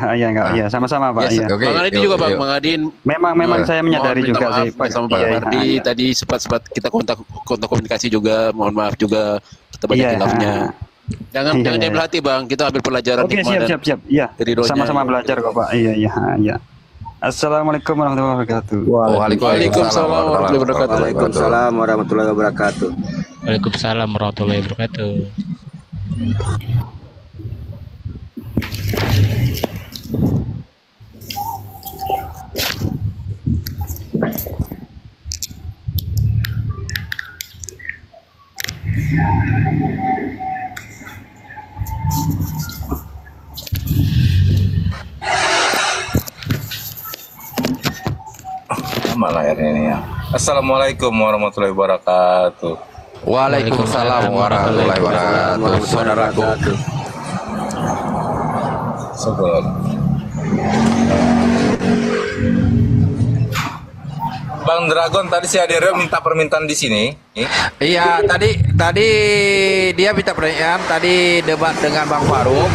sama-sama Pak. Yes, okay. Bang Adin juga Bang, Bang Adin. Memang saya menyadari juga sih Pak. Sama Bang Fardi tadi sempat kita kontak komunikasi juga, mohon maaf juga kita banyak hilafnya. Jangan diambil hati Bang, kita ambil pelajaran. Oke, siap. Iya. Sama-sama belajar kok Pak. Iya. Assalamualaikum warahmatullahi wabarakatuh. Waalaikumsalam warahmatullahi wabarakatuh. Waalaikumsalam warahmatullahi wabarakatuh. Waalaikumsalam warahmatullahi wabarakatuh. Malah ini ya. Assalamualaikum warahmatullahi wabarakatuh. Waalaikumsalam warahmatullahi wabarakatuh. Saudaraku. Bang Dragon tadi si Adero minta permintaan di sini. Iya, tadi dia minta pertanyaan, tadi debat dengan Bang Faruk.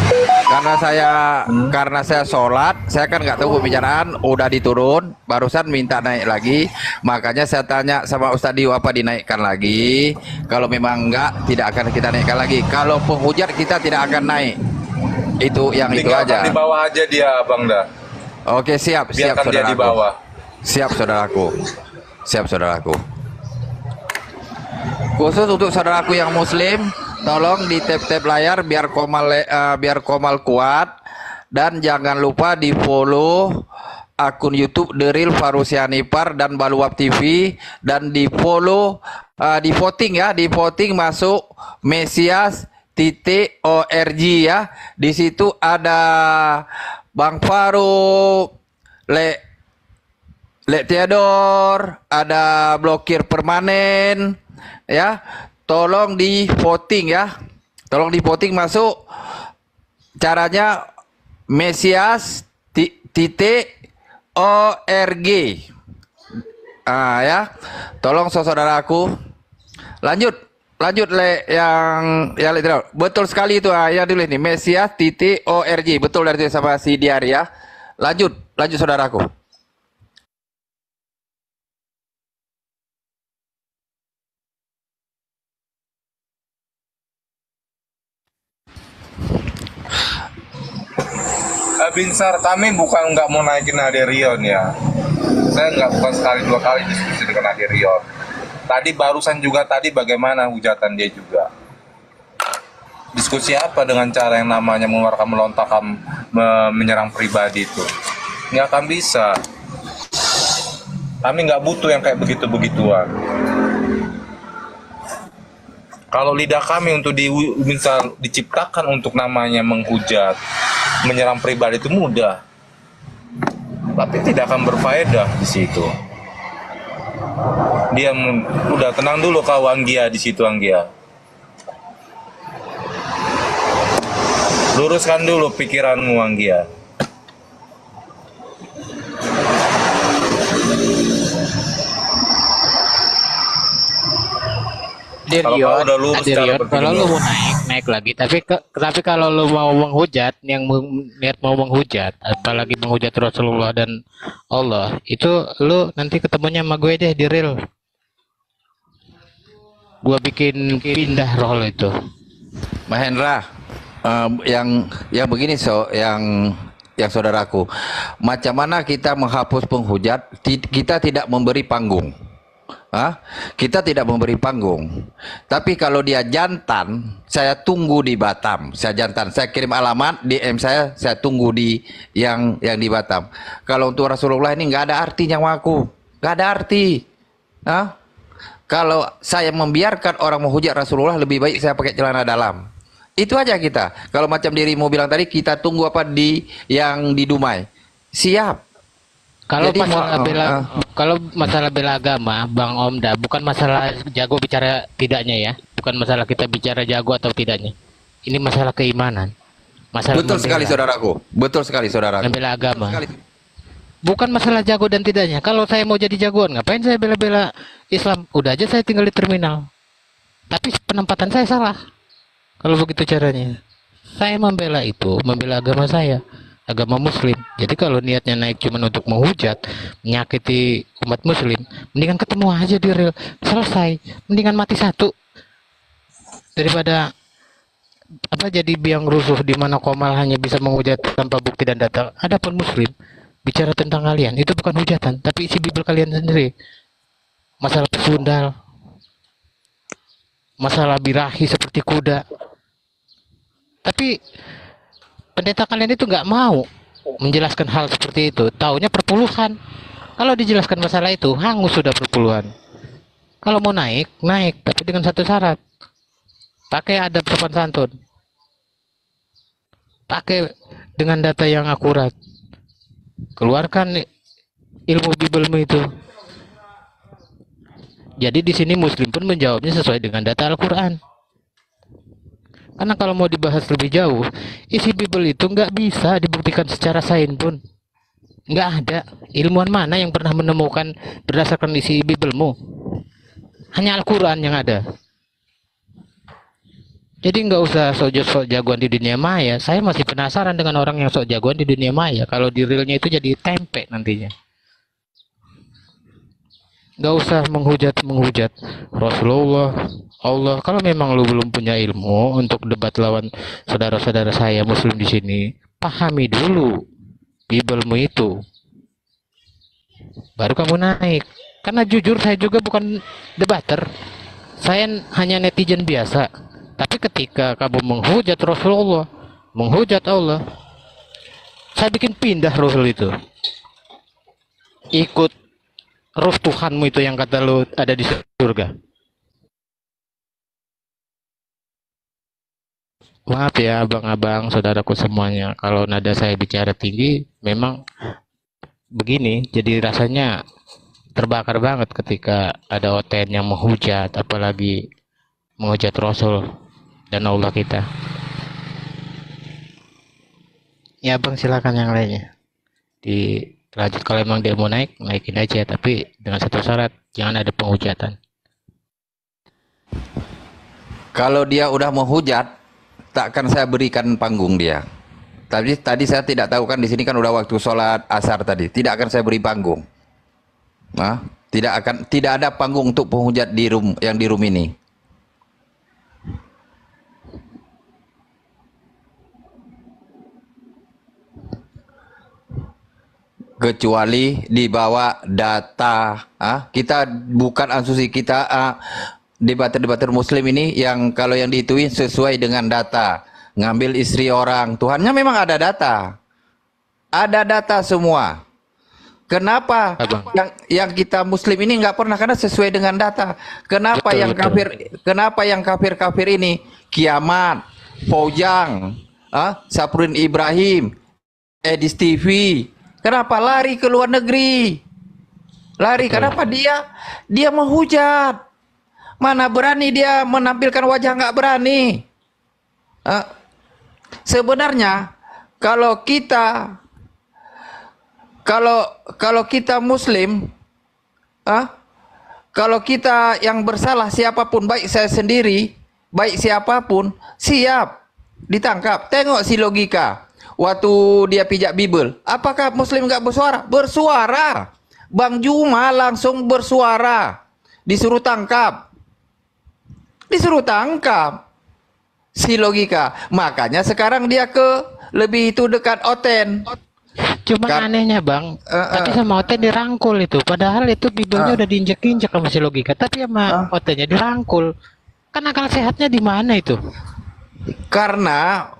Karena saya sholat, saya kan nggak tahu pembicaraan, udah diturun, barusan minta naik lagi. Makanya saya tanya sama Ustadz Dio apa dinaikkan lagi. Kalau memang enggak, tidak akan kita naikkan lagi. Kalau penghujat kita tidak akan naik. Itu yang itu aja. Di bawah aja dia, Bang Da. Oke, siap saudaraku. Dia di bawah. Siap saudaraku. Khusus untuk saudaraku yang muslim, tolong di tap layar biar Komal kuat. Dan jangan lupa di follow akun YouTube The Real Farusianipar dan Baluap TV, dan di follow di voting ya, di voting masuk Mesias.org ya. Di situ ada Bang Faru, Le Theodore, ada blokir permanen ya. Tolong di voting ya. Tolong di voting masuk. Caranya Mesias.org. Ya. Tolong saudaraku. Lanjut yang Le Theodore. Betul sekali itu ya dulu ini Mesias.org. Betul dari sama si Diar ya. Lanjut saudaraku. Binsar, kami bukan nggak mau naikin Haderion ya. Saya nggak bukan sekali dua kali diskusi dengan Haderion. Tadi barusan juga tadi bagaimana hujatan dia juga. Diskusi apa dengan cara yang namanya mengeluarkan melontarkan menyerang pribadi itu? Nggak akan bisa. Kami nggak butuh yang kayak begitu-begituan. Kalau lidah kami untuk misal diciptakan untuk namanya menghujat, menyerang pribadi itu mudah, tapi tidak akan berfaedah di situ. Dia udah tenang dulu kau Anggia di situ Anggia. Luruskan dulu pikiranmu Anggia. Dirion, kalau lu mau naik lagi, tapi kalau lu mau menghujat, niat mau menghujat, apalagi menghujat Rasulullah dan Allah, itu lu nanti ketemunya sama gue deh di real. Gua bikin pindah roh lu itu. Mahendra, yang begini yang saudaraku, macam mana kita menghapus penghujat? Kita tidak memberi panggung. Kita tidak memberi panggung. Tapi kalau dia jantan, saya tunggu di Batam. Saya jantan, saya kirim alamat DM saya tunggu di yang di Batam. Kalau untuk Rasulullah ini nggak ada artinya aku, nggak ada arti. Kalau saya membiarkan orang menghujat Rasulullah, lebih baik saya pakai celana dalam. Itu aja kita. Kalau macam dirimu bilang tadi, kita tunggu apa yang di Dumai. Siap. Kalau masalah bela agama, Bang Omda, bukan masalah jago bicara tidaknya ya, bukan masalah kita bicara jago atau tidaknya. Ini masalah keimanan. Betul sekali saudaraku. Betul sekali saudaraku. Membela agama. Bukan masalah jago dan tidaknya. Kalau saya mau jadi jagoan, ngapain saya bela-bela Islam? Udah aja saya tinggal di terminal. Tapi penempatan saya salah. Kalau begitu caranya, saya membela agama saya. Agama muslim. Jadi kalau niatnya naik cuma untuk menghujat, menyakiti umat muslim, mendingan ketemu aja di real, selesai. Mendingan mati satu daripada jadi biang rusuh di mana Komal hanya bisa menghujat tanpa bukti dan data. Adapun muslim bicara tentang kalian, itu bukan hujatan, tapi isi Bible kalian sendiri. Masalah pesundal, masalah birahi seperti kuda. Tapi pendeta kalian itu nggak mau menjelaskan hal seperti itu, taunya perpuluhan. Kalau dijelaskan masalah itu, hangus sudah perpuluhan. Kalau mau naik, tapi dengan satu syarat. Pakai adab sopan santun. Pakai dengan data yang akurat. Keluarkan ilmu Biblemu itu. Jadi di sini Muslim pun menjawabnya sesuai dengan data Al-Quran. Karena kalau mau dibahas lebih jauh, isi Bible itu nggak bisa dibuktikan secara sains pun. Nggak ada. Ilmuwan mana yang pernah menemukan berdasarkan isi Biblemu? Hanya Al-Quran yang ada. Jadi nggak usah sok jagoan di dunia maya. Saya masih penasaran dengan orang yang sok jagoan di dunia maya. Kalau di realnya itu jadi tempe nantinya. Nggak usah menghujat Rasulullah, Allah. Kalau memang lu belum punya ilmu untuk debat lawan saudara-saudara saya Muslim di sini, pahami dulu Biblemu itu, baru kamu naik. Karena jujur saya juga bukan debater, saya hanya netizen biasa. Tapi ketika kamu menghujat Rasulullah, menghujat Allah, Saya bikin pindah Rasul itu. Ikut roh Tuhanmu itu yang kata lu ada di surga. Maaf ya abang-abang, saudaraku semuanya, kalau nada saya bicara tinggi, memang begini, jadi rasanya terbakar banget ketika ada OTN yang menghujat, apalagi menghujat Rasul dan Allah kita. Ya bang, silakan yang lainnya. Lanjut, kalau emang dia mau naik, naikin aja, tapi dengan satu syarat, jangan ada penghujatan. Kalau dia udah menghujat, takkan saya berikan panggung dia. Tadi saya tidak tahu kan, di sini kan udah waktu sholat asar tadi. Tidak akan saya beri panggung. Nah, tidak ada panggung untuk penghujat di room ini. Kecuali dibawa data. Kita bukan ansusi, kita debater-debater muslim ini yang kalau yang dihitungin sesuai dengan data. Ngambil istri orang, Tuhannya memang ada data. Ada data semua. Kenapa yang kita muslim ini nggak pernah, karena sesuai dengan data. Kenapa yang kafir ini Kiamat, Pojang, Saprin Ibrahim, Edis TV, kenapa lari ke luar negeri? Lari kenapa? Dia menghujat. Mana berani dia menampilkan wajah, nggak berani. Sebenarnya kalau kita muslim, kalau kita yang bersalah siapapun, baik saya sendiri, baik siapapun, siap ditangkap. Tengok si logika waktu dia pijak Bible, apakah muslim nggak bersuara? Bersuara. Bang Juma langsung bersuara, disuruh tangkap si logika. Makanya sekarang dia lebih itu dekat Oten. Cuma anehnya bang, tapi sama Oten dirangkul itu. Padahal itu Biblenya udah diinjek-injek sama si logika. Tapi sama Otennya dirangkul. Kan akal sehatnya di mana itu? Karena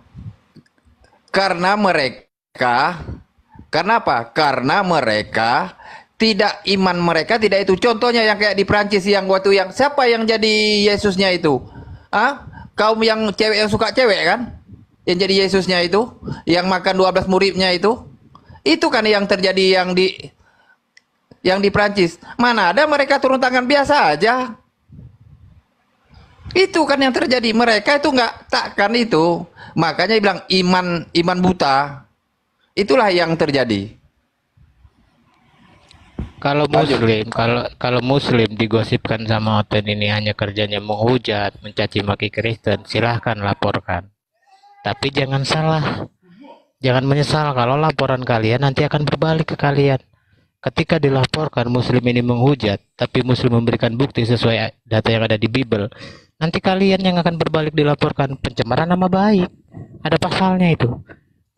mereka, kenapa? Karena mereka tidak, iman mereka tidak itu. Contohnya yang kayak di Prancis yang waktu yang siapa yang jadi Yesusnya itu? Kaum yang cewek yang suka cewek kan? Yang jadi Yesusnya itu, yang makan 12 muridnya itu kan yang terjadi yang di Prancis. Mana ada mereka turun tangan biasa aja. Itu kan yang terjadi. Mereka itu nggak takkan itu. Makanya bilang iman buta. Itulah yang terjadi. Kalau muslim digosipkan sama Oten ini hanya kerjanya menghujat, mencaci maki Kristen, silahkan laporkan. Tapi jangan salah. Jangan menyesal kalau laporan kalian nanti akan berbalik ke kalian. Ketika dilaporkan muslim ini menghujat, tapi muslim memberikan bukti sesuai data yang ada di Bible, nanti kalian yang akan berbalik dilaporkan pencemaran nama baik. Ada pasalnya itu,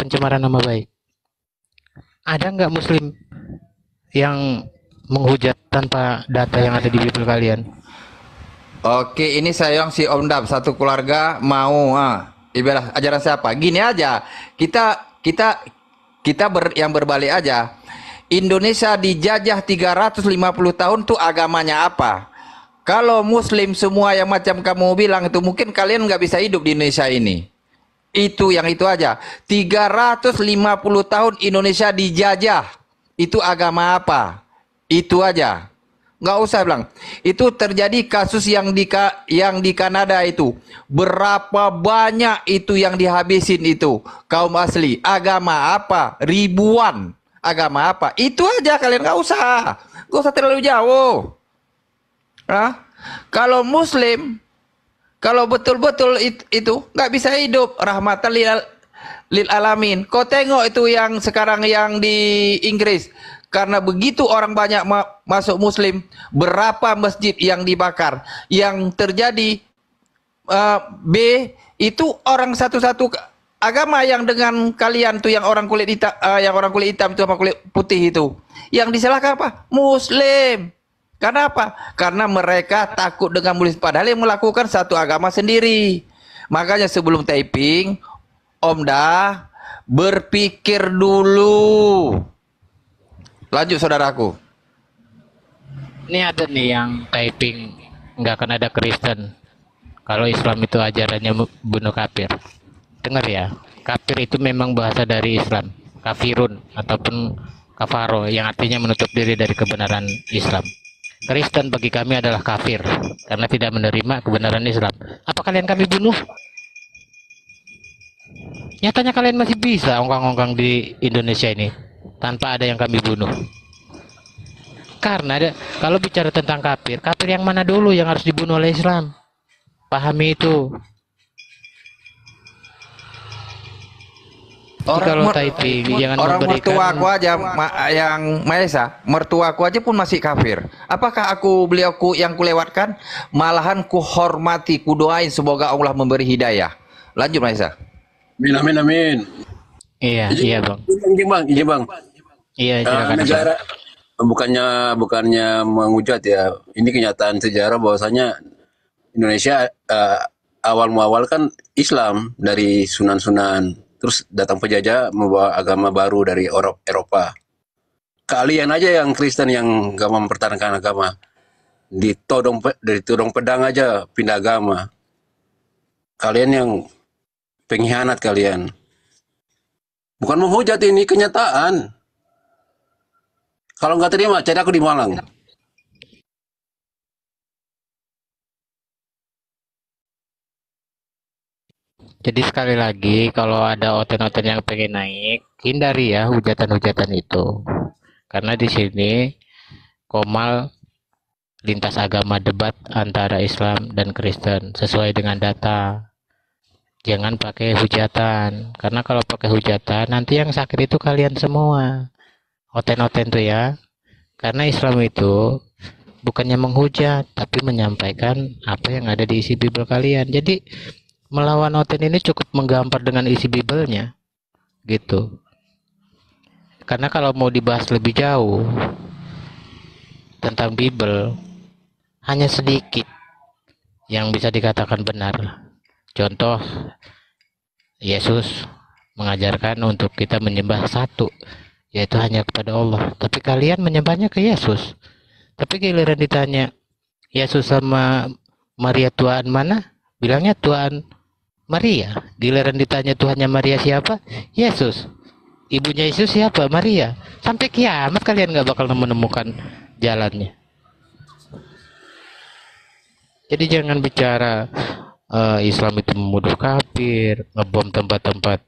pencemaran nama baik. Ada nggak muslim yang menghujat tanpa data yang ada di Bible kalian? Oke, ini sayang si Om Dab, satu keluarga mau ibadah ajaran siapa? Gini aja, yang berbalik aja. Indonesia dijajah 350 tahun tuh agamanya apa? Kalau muslim semua yang macam kamu bilang itu, mungkin kalian nggak bisa hidup di Indonesia ini. Itu yang itu aja. 350 tahun Indonesia dijajah. Itu agama apa? Itu aja. Nggak usah bilang. Itu terjadi kasus yang di Kanada itu. Berapa banyak itu yang dihabisin itu kaum asli. Agama apa? Ribuan. Agama apa? Itu aja, kalian nggak usah terlalu jauh. Kalau muslim, kalau betul-betul itu nggak bisa hidup rahmatan lil alamin. Kau tengok itu yang sekarang yang di Inggris. Karena begitu orang banyak masuk muslim, berapa masjid yang dibakar. Yang terjadi itu orang satu-satu agama yang dengan kalian tuh yang orang kulit hitam itu sama kulit putih itu. Yang disalahkan apa? Muslim. Karena apa? Karena mereka takut dengan muslim, padahal yang melakukan satu agama sendiri. Makanya sebelum taping, Om Dah Berpikir dulu. Lanjut saudaraku. Ini ada nih yang typing nggak akan ada Kristen kalau Islam itu ajarannya bunuh kafir. Dengar ya, kafir itu memang bahasa dari Islam, kafirun ataupun kafaro yang artinya menutup diri dari kebenaran Islam. Kristen bagi kami adalah kafir karena tidak menerima kebenaran Islam. Apa kalian kami bunuh? Nyatanya kalian masih bisa ongkang-ongkang di Indonesia ini tanpa ada yang kami bunuh. Karena kalau bicara tentang kafir, kafir yang mana dulu yang harus dibunuh oleh Islam? Pahami itu. Kalau typing jangan orang memberikan mertuaku aja yang Maesa, mertuaku aja pun masih kafir. Apakah beliauku yang kulewatkan? Malahan ku hormati, ku doain semoga Allah memberi hidayah. Lanjut Maesa. Amin amin amin. Iya, iya Bang. Izin Bang, izin Bang. Iya, silakan. Negara bukannya menghujat ya. Ini kenyataan sejarah bahwasanya Indonesia awal muawal kan Islam dari Sunan-Sunan, terus datang penjajah membawa agama baru dari Eropa. Kalian aja yang Kristen yang gak mempertahankan agama, ditodong pedang aja pindah agama. Kalian yang pengkhianat kalian. Bukan menghujat, ini kenyataan. Kalau nggak terima, cari aku di Malang. Jadi sekali lagi, kalau ada oten-oten yang pengen naik, hindari ya hujatan-hujatan itu. Karena di sini Komal lintas agama debat antara Islam dan Kristen sesuai dengan data. Jangan pakai hujatan, karena kalau pakai hujatan nanti yang sakit itu kalian semua. Oten-oten tuh ya. Karena Islam itu bukannya menghujat, tapi menyampaikan apa yang ada di isi Bible kalian. Jadi melawan oten ini cukup menggampar dengan isi Bible-nya, gitu. Karena kalau mau dibahas lebih jauh tentang Bible, hanya sedikit yang bisa dikatakan benar. Contoh, Yesus mengajarkan untuk kita menyembah satu, yaitu hanya kepada Allah. Tapi kalian menyembahnya ke Yesus. Tapi giliran ditanya, Yesus sama Maria Tuhan mana? Bilangnya Tuhan Maria. Giliran ditanya Tuhannya Maria siapa? Yesus. Ibunya Yesus siapa? Maria. Sampai kiamat kalian nggak bakal menemukan jalannya. Jadi jangan bicara Islam itu menuduh kafir, ngebom tempat-tempat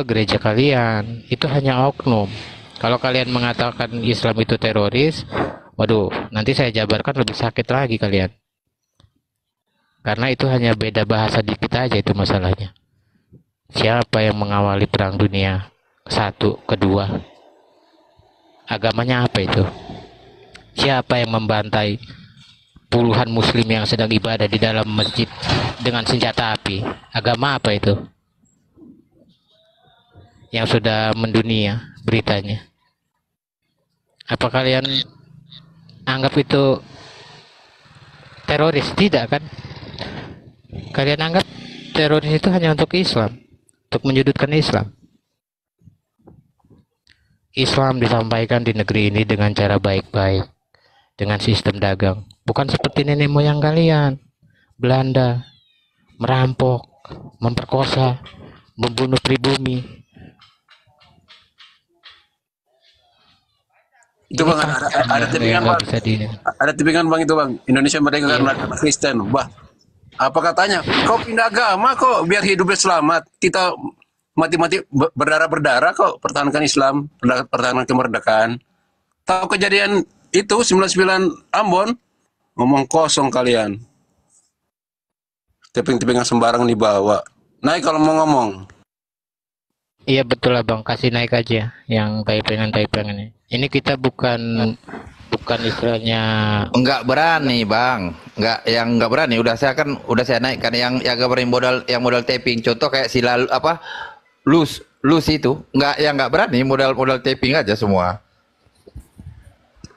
gereja kalian. Itu hanya oknum. Kalau kalian mengatakan Islam itu teroris, waduh, nanti saya jabarkan lebih sakit lagi kalian. Karena itu hanya beda bahasa dikit aja itu masalahnya. Siapa yang mengawali perang dunia satu, kedua? Agamanya apa itu? Siapa yang membantai puluhan muslim yang sedang ibadah di dalam masjid dengan senjata api? Agama apa itu? Yang sudah mendunia beritanya. Apa kalian anggap itu teroris? Tidak kan? Kalian anggap teroris itu hanya untuk Islam, untuk menyudutkan Islam. Islam disampaikan di negeri ini dengan cara baik-baik, dengan sistem dagang. Bukan seperti nenek moyang kalian, Belanda, merampok, memperkosa, membunuh pribumi. Itu Bang, ada tipingan Bang. Ada tipingan Bang itu Bang. Indonesia merdeka karena Kristen. Wah, apa katanya? Kau pindah agama kok biar hidupnya selamat. Kita mati-mati berdarah-berdarah kok pertahankan Islam, pertahankan kemerdekaan. Tahu kejadian itu 99 Ambon? Ngomong kosong kalian. Tiping-tipingan sembarang dibawa. Naik kalau mau ngomong. Iya betul lah Bang, kasih naik aja yang taipengan ini. Ini kita bukan istilahnya enggak berani Bang, enggak berani. Udah saya naikkan yang berani modal taping. Contoh kayak si lus itu enggak berani modal taping aja semua.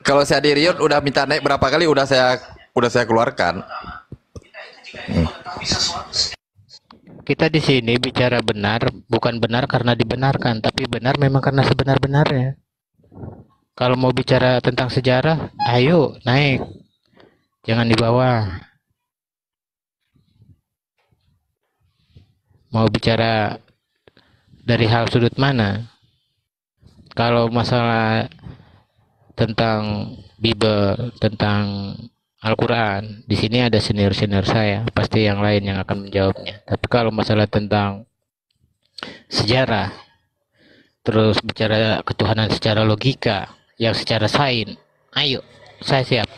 Kalau saya di Riot udah minta naik berapa kali udah saya keluarkan. kita di sini bicara benar, bukan benar karena dibenarkan, tapi benar memang karena sebenar-benarnya. Kalau mau bicara tentang sejarah, ayo naik, jangan di bawah. Mau bicara dari hal sudut mana? Kalau masalah tentang Bible, tentang Al-Quran, di sini ada senior-senior saya, pasti yang lain yang akan menjawabnya. Tapi kalau masalah tentang sejarah, terus bicara ketuhanan secara logika, yang secara sains, ayo, saya siap.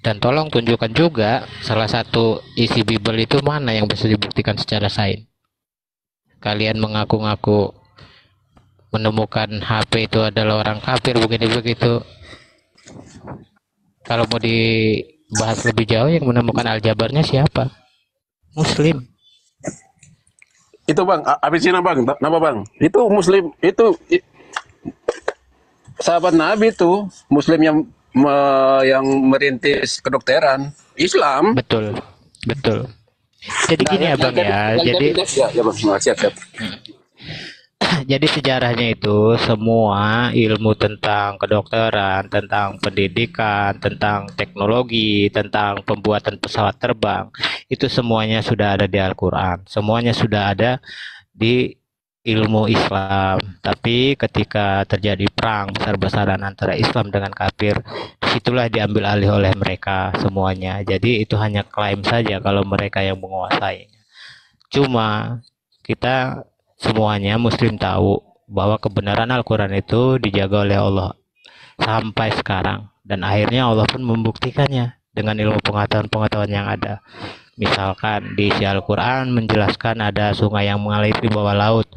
Dan tolong tunjukkan juga salah satu isi Bible itu mana yang bisa dibuktikan secara sains. Kalian mengaku-ngaku menemukan HP itu adalah orang kafir begini begitu. Kalau mau dibahas lebih jauh, yang menemukan aljabarnya siapa? Muslim. Itu bang, Abisina bang, nama bang. Itu Muslim, itu sahabat Nabi itu Muslim yang merintis kedokteran Islam. Betul, betul. Jadi gini ya bang ya, jadi ya bang, siap. Jadi sejarahnya itu semua ilmu tentang kedokteran, tentang pendidikan, tentang teknologi, tentang pembuatan pesawat terbang, itu semuanya sudah ada di Al-Quran, semuanya sudah ada di ilmu Islam. Tapi ketika terjadi perang besar-besaran antara Islam dengan kafir, disitulah diambil alih oleh mereka semuanya. Jadi itu hanya klaim saja kalau mereka yang menguasai. Cuma kita semuanya Muslim tahu bahwa kebenaran Al-Quran itu dijaga oleh Allah sampai sekarang, dan akhirnya Allah pun membuktikannya dengan ilmu pengetahuan yang ada. Misalkan di isi Al-Quran menjelaskan ada sungai yang mengalir di bawah laut,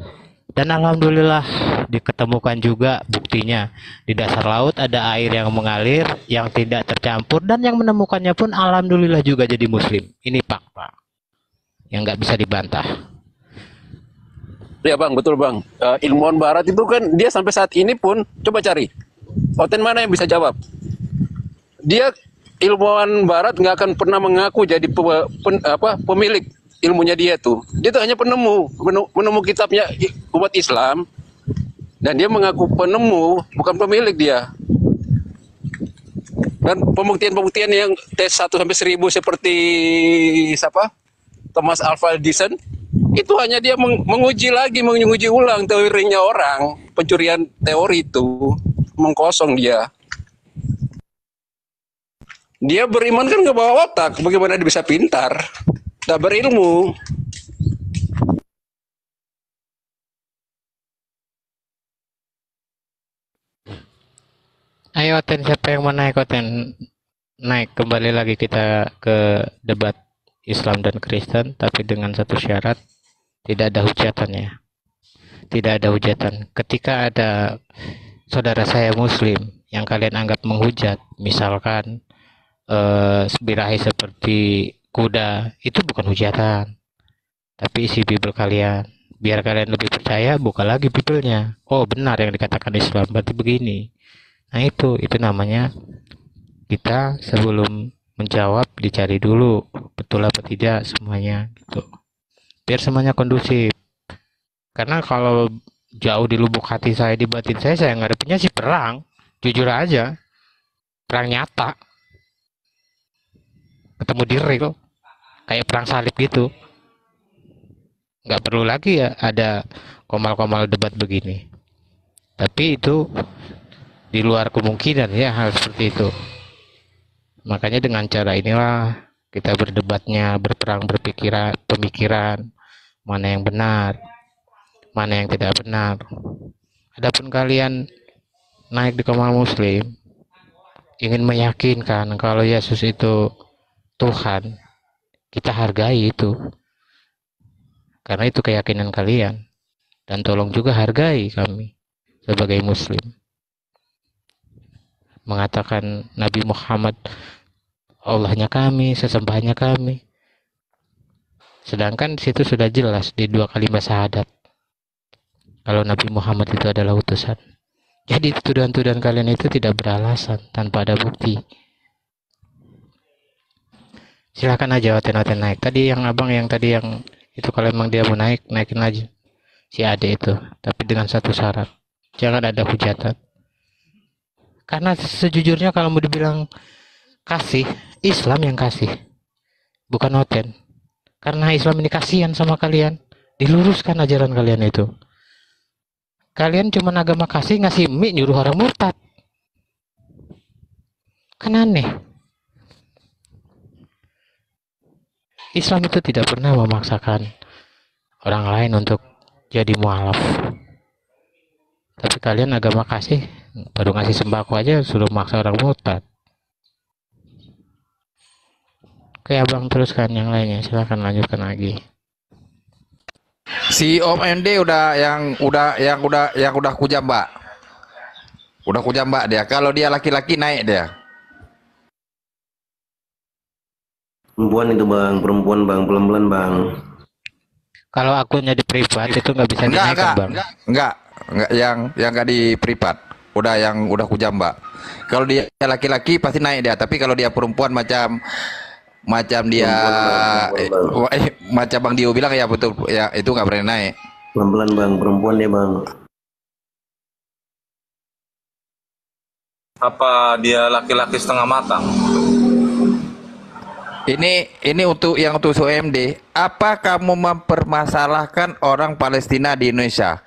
dan alhamdulillah diketemukan juga buktinya di dasar laut ada air yang mengalir yang tidak tercampur, dan yang menemukannya pun alhamdulillah juga jadi Muslim. Ini fakta yang nggak bisa dibantah. Ya bang, betul bang. Ilmuwan Barat itu kan dia sampai saat ini pun coba cari Oten mana yang bisa jawab. Dia ilmuwan Barat nggak akan pernah mengaku jadi pemilik ilmunya dia tuh. Dia tuh hanya penemu kitabnya umat Islam, dan dia mengaku penemu, bukan pemilik dia. Dan pembuktian-pembuktian yang tes 1 sampai 1000 seperti siapa? Thomas Alva Edison, itu hanya dia menguji ulang teorinya orang, pencurian teori itu, mengkosong dia. Dia beriman kan nggak bawa otak, bagaimana dia bisa pintar, tak berilmu. Ayo Oten, siapa yang mau naik Oten? Naik, kembali lagi kita ke debat Islam dan Kristen, tapi dengan satu syarat, tidak ada hujatannya. Tidak ada hujatan. Ketika ada saudara saya Muslim yang kalian anggap menghujat, misalkan birahi seperti kuda, itu bukan hujatan, tapi isi Bible kalian. Biar kalian lebih percaya, buka lagi Bible-nya. Oh benar yang dikatakan Islam, berarti begini. Nah itu namanya kita sebelum menjawab dicari dulu betul apa tidak semuanya gitu, biar semuanya kondusif. Karena kalau jauh di lubuk hati saya, di batin saya ngadepinnya sih perang, jujur aja, perang nyata, ketemu di real, kayak perang salib gitu. Nggak perlu lagi ya ada komal-komal debat begini, tapi itu di luar kemungkinan ya hal seperti itu. Makanya dengan cara inilah kita berdebatnya, berperang pemikiran, mana yang benar, mana yang tidak benar. Adapun kalian naik di Kamal Muslim, ingin meyakinkan kalau Yesus itu Tuhan, kita hargai itu. Karena itu keyakinan kalian. Dan tolong juga hargai kami sebagai Muslim. Mengatakan Nabi Muhammad Allahnya kami, sesembahnya kami. Sedangkan situ sudah jelas di 2 kalimat syahadat kalau Nabi Muhammad itu adalah utusan. Jadi tuduhan-tuduhan kalian itu tidak beralasan, tanpa ada bukti. Silakan aja Oten naik. Tadi yang abang yang tadi yang itu kalau emang dia mau naik, naikin aja si Ade itu. Tapi dengan satu syarat, jangan ada hujatan. Karena sejujurnya kalau mau dibilang kasih, Islam yang kasih, bukan Oten. Karena Islam ini kasihan sama kalian, diluruskan ajaran kalian itu. Kalian cuma agama kasih, ngasih mie, nyuruh orang murtad. Kan aneh. Islam itu tidak pernah memaksakan orang lain untuk jadi mualaf. Tapi kalian agama kasih, baru ngasih sembako aja suruh maksa orang murtad. Oke abang, teruskan yang lainnya, silahkan lanjutkan lagi. Si Om MD yang udah kujambak. Udah kujambak dia. Kalau dia laki-laki naik dia. Perempuan itu bang, perempuan bang, pelan-pelan bang. Kalau akunnya di privat itu nggak bisa dinaikkan bang. Enggak, yang nggak di privat. Yang udah kujambak. Kalau dia laki-laki pasti naik dia. Tapi kalau dia perempuan macam dia macam Bang Dio bilang ya betul ya, itu nggak berani naik. Pelan-pelan bang, perempuan dia bang. Apa dia laki-laki setengah matang? Ini untuk SUMD. Apa kamu mempermasalahkan orang Palestina di Indonesia?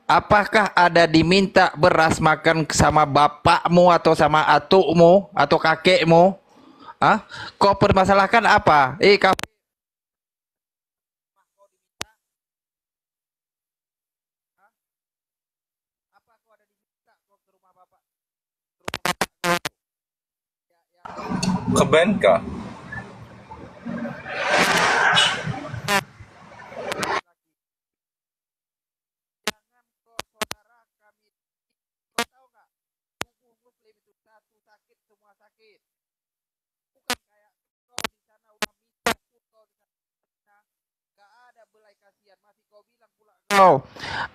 Apakah ada diminta beras makan sama bapakmu atau sama atukmu atau kakekmu? Kau permasalahkan apa? Ke Benka?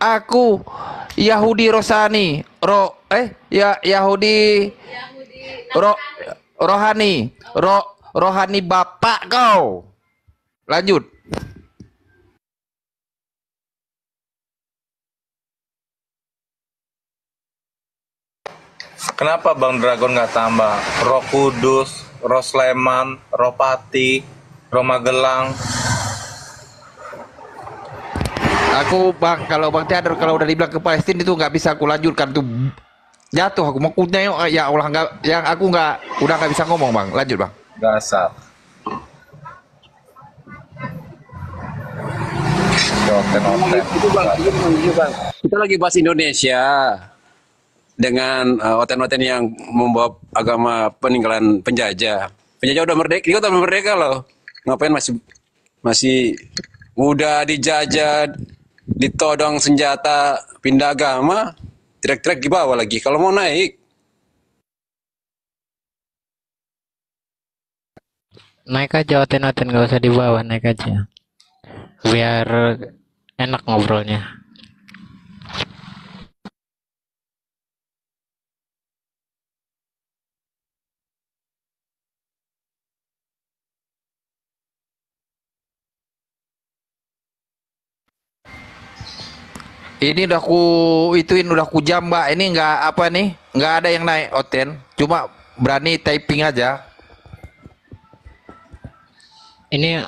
Aku Yahudi Rosani, rohani bapak kau. Lanjut. Kenapa Bang Dragon nggak tambah Roh Kudus, Roh Sleman, Roh Pati, Roh Magelang? Aku bang, kalau Bang Theodor kalau udah dibilang ke Palestina itu nggak bisa aku lanjutkan tuh, jatuh aku mau nengok ya Allah nggak, yang aku udah nggak bisa ngomong bang. Lanjut bang. Dasar. Kita lagi bahas Indonesia dengan oten-oten yang membawa agama peninggalan penjajah. Penjajah udah merdeka, kita udah merdeka loh. Ngapain masih udah dijajah, ditodong senjata, pindah agama, teriak-teriak di bawah lagi. Kalau mau naik, naik aja oten-oten, nggak usah di bawah, naik aja. Biar enak ngobrolnya. Ini udah ku jambak. Ini nggak ada yang naik oten, cuma berani typing aja. Ini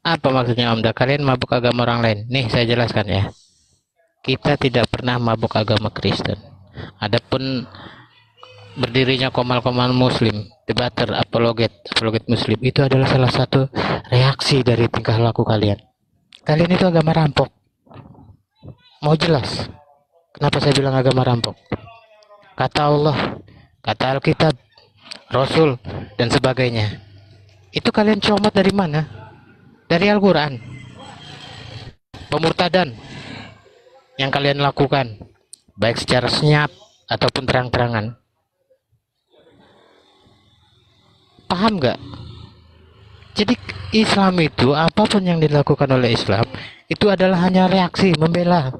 apa maksudnya Om? Kalian mabuk agama orang lain? Nih saya jelaskan ya. Kita tidak pernah mabuk agama Kristen. Adapun berdirinya komal-komal Muslim, debater, apologet Muslim, itu adalah salah satu reaksi dari tingkah laku kalian. Kalian itu agama rampok. Mau jelas kenapa saya bilang agama rampok? Kata Allah, kata Alkitab, Rasul, dan sebagainya. Itu kalian comot dari mana? Dari Al-Quran. Pemurtadan yang kalian lakukan, baik secara senyap ataupun terang-terangan. Paham nggak? Jadi Islam itu, apapun yang dilakukan oleh Islam, itu adalah hanya reaksi, membela.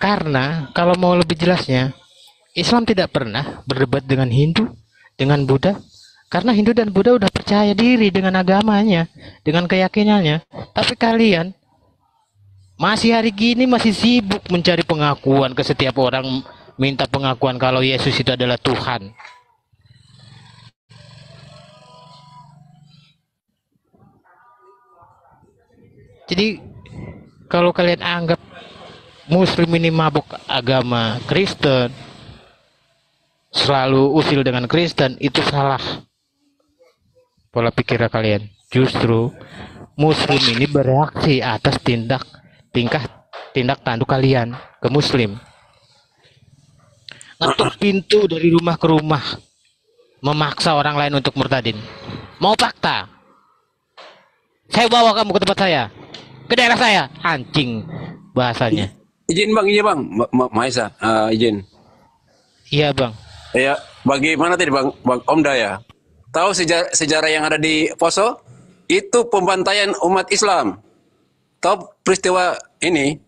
Karena kalau mau lebih jelasnya, Islam tidak pernah berdebat dengan Hindu, dengan Buddha, Karena Hindu dan Buddha udah percaya diri dengan agamanya, dengan keyakinannya. Tapi kalian masih hari gini masih sibuk mencari pengakuan ke setiap orang, minta pengakuan kalau Yesus itu adalah Tuhan. Jadi kalau kalian anggap Muslim ini mabuk agama Kristen, selalu usil dengan Kristen, itu salah pola pikir kalian. Justru Muslim ini bereaksi atas tindak tanduk kalian ke Muslim. Ngetuk pintu dari rumah ke rumah, memaksa orang lain untuk murtadin. Mau fakta? Saya bawa kamu ke tempat saya, ke daerah saya. Anjing bahasanya. Izin bang, iya bang, Maisa, izin. Iya bang. Ya, bagaimana tadi bang Omda ya? Tahu sejarah yang ada di Poso? Itu pembantaian umat Islam. Tahu peristiwa ini?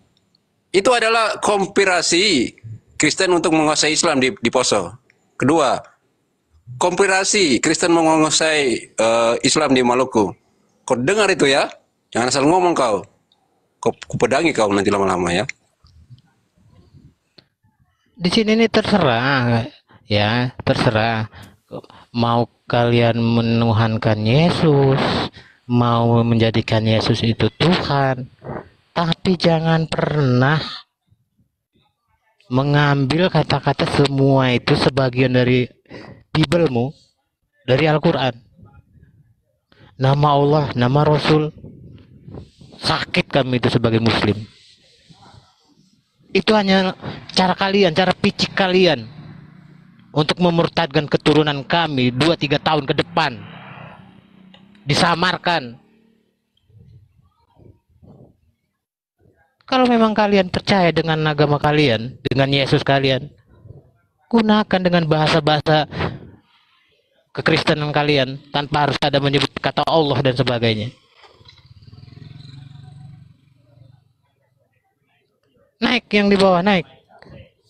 Itu adalah konspirasi Kristen untuk menguasai Islam di Poso. Kedua, konspirasi Kristen menguasai Islam di Maluku. Kau dengar itu ya? Jangan asal ngomong kau. Kau pedangi kau nanti lama-lama ya. Di sini ini terserah, ya terserah. Mau kalian menuhankan Yesus, mau menjadikan Yesus itu Tuhan, tapi jangan pernah mengambil kata-kata semua itu sebagian dari Bibelmu, dari Al-Quran. Nama Allah, nama Rasul. Sakit kami itu sebagai Muslim. Itu hanya cara kalian, cara picik kalian untuk memurtadkan keturunan kami 2-3 tahun ke depan. Disamarkan. Kalau memang kalian percaya dengan agama kalian, dengan Yesus kalian, gunakan dengan bahasa-bahasa kekristenan kalian tanpa harus ada menyebut kata Allah dan sebagainya. Naik yang di bawah, naik.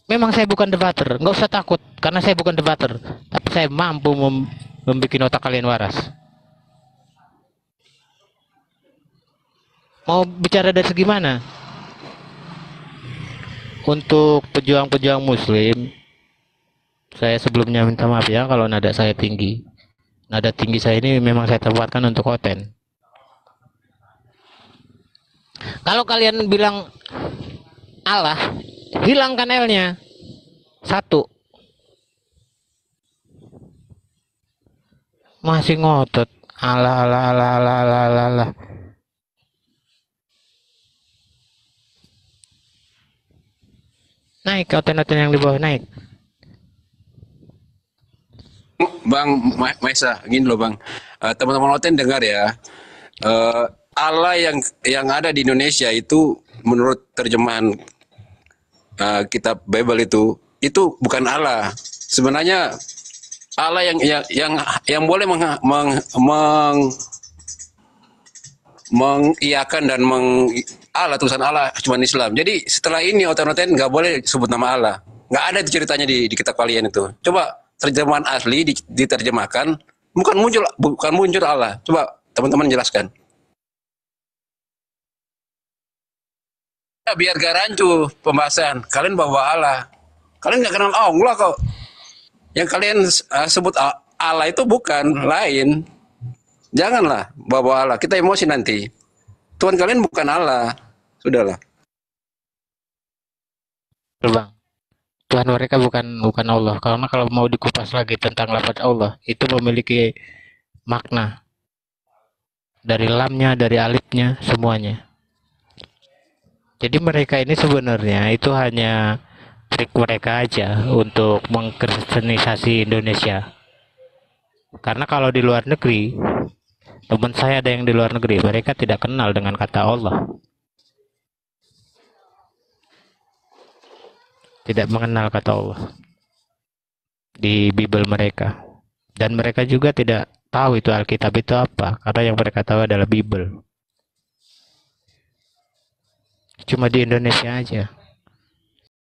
Memang saya bukan debater, nggak usah takut karena saya bukan debater, tapi saya mampu membuat otak kalian waras. Mau bicara dari segi mana? Untuk pejuang-pejuang Muslim, saya sebelumnya minta maaf ya kalau nada saya tinggi. Nada tinggi saya ini memang saya tempatkan untuk konten. Kalau kalian bilang Allah, hilangkan L-nya. 1. Masih ngotot. Allah. Naik, oten-oten yang di bawah naik. Bang Maisa, gini loh bang. Teman-teman Oten dengar ya. Allah yang ada di Indonesia itu menurut terjemahan kitab Bible itu bukan Allah. Sebenarnya Allah yang boleh mengiyakan dan Allah, tulisan Allah cuma Islam. Jadi setelah ini oten-oten nggak boleh sebut nama Allah. Nggak ada itu ceritanya di kitab kalian itu. Coba terjemahan asli diterjemahkan, bukan muncul Allah. Coba teman-teman jelaskan. Ya, biar gak rancu pembahasan. Kalian bawa Allah. Kalian nggak kenal Allah kok. Yang kalian sebut Allah itu bukan lain. Janganlah bawa Allah. Kita emosi nanti. Tuhan kalian bukan Allah. Sudahlah. Bang, Tuhan mereka bukan Allah. Karena kalau mau dikupas lagi tentang lafaz Allah, itu memiliki makna. Dari lamnya, dari alifnya, semuanya. Jadi mereka ini sebenarnya itu hanya trik mereka aja untuk mengkristenisasi Indonesia. Karena kalau di luar negeri, teman saya ada yang di luar negeri, mereka tidak kenal dengan kata Allah. Tidak mengenal kata Allah di Bible mereka. Dan mereka juga tidak tahu itu Alkitab itu apa, karena yang mereka tahu adalah Bible. Cuma di Indonesia aja.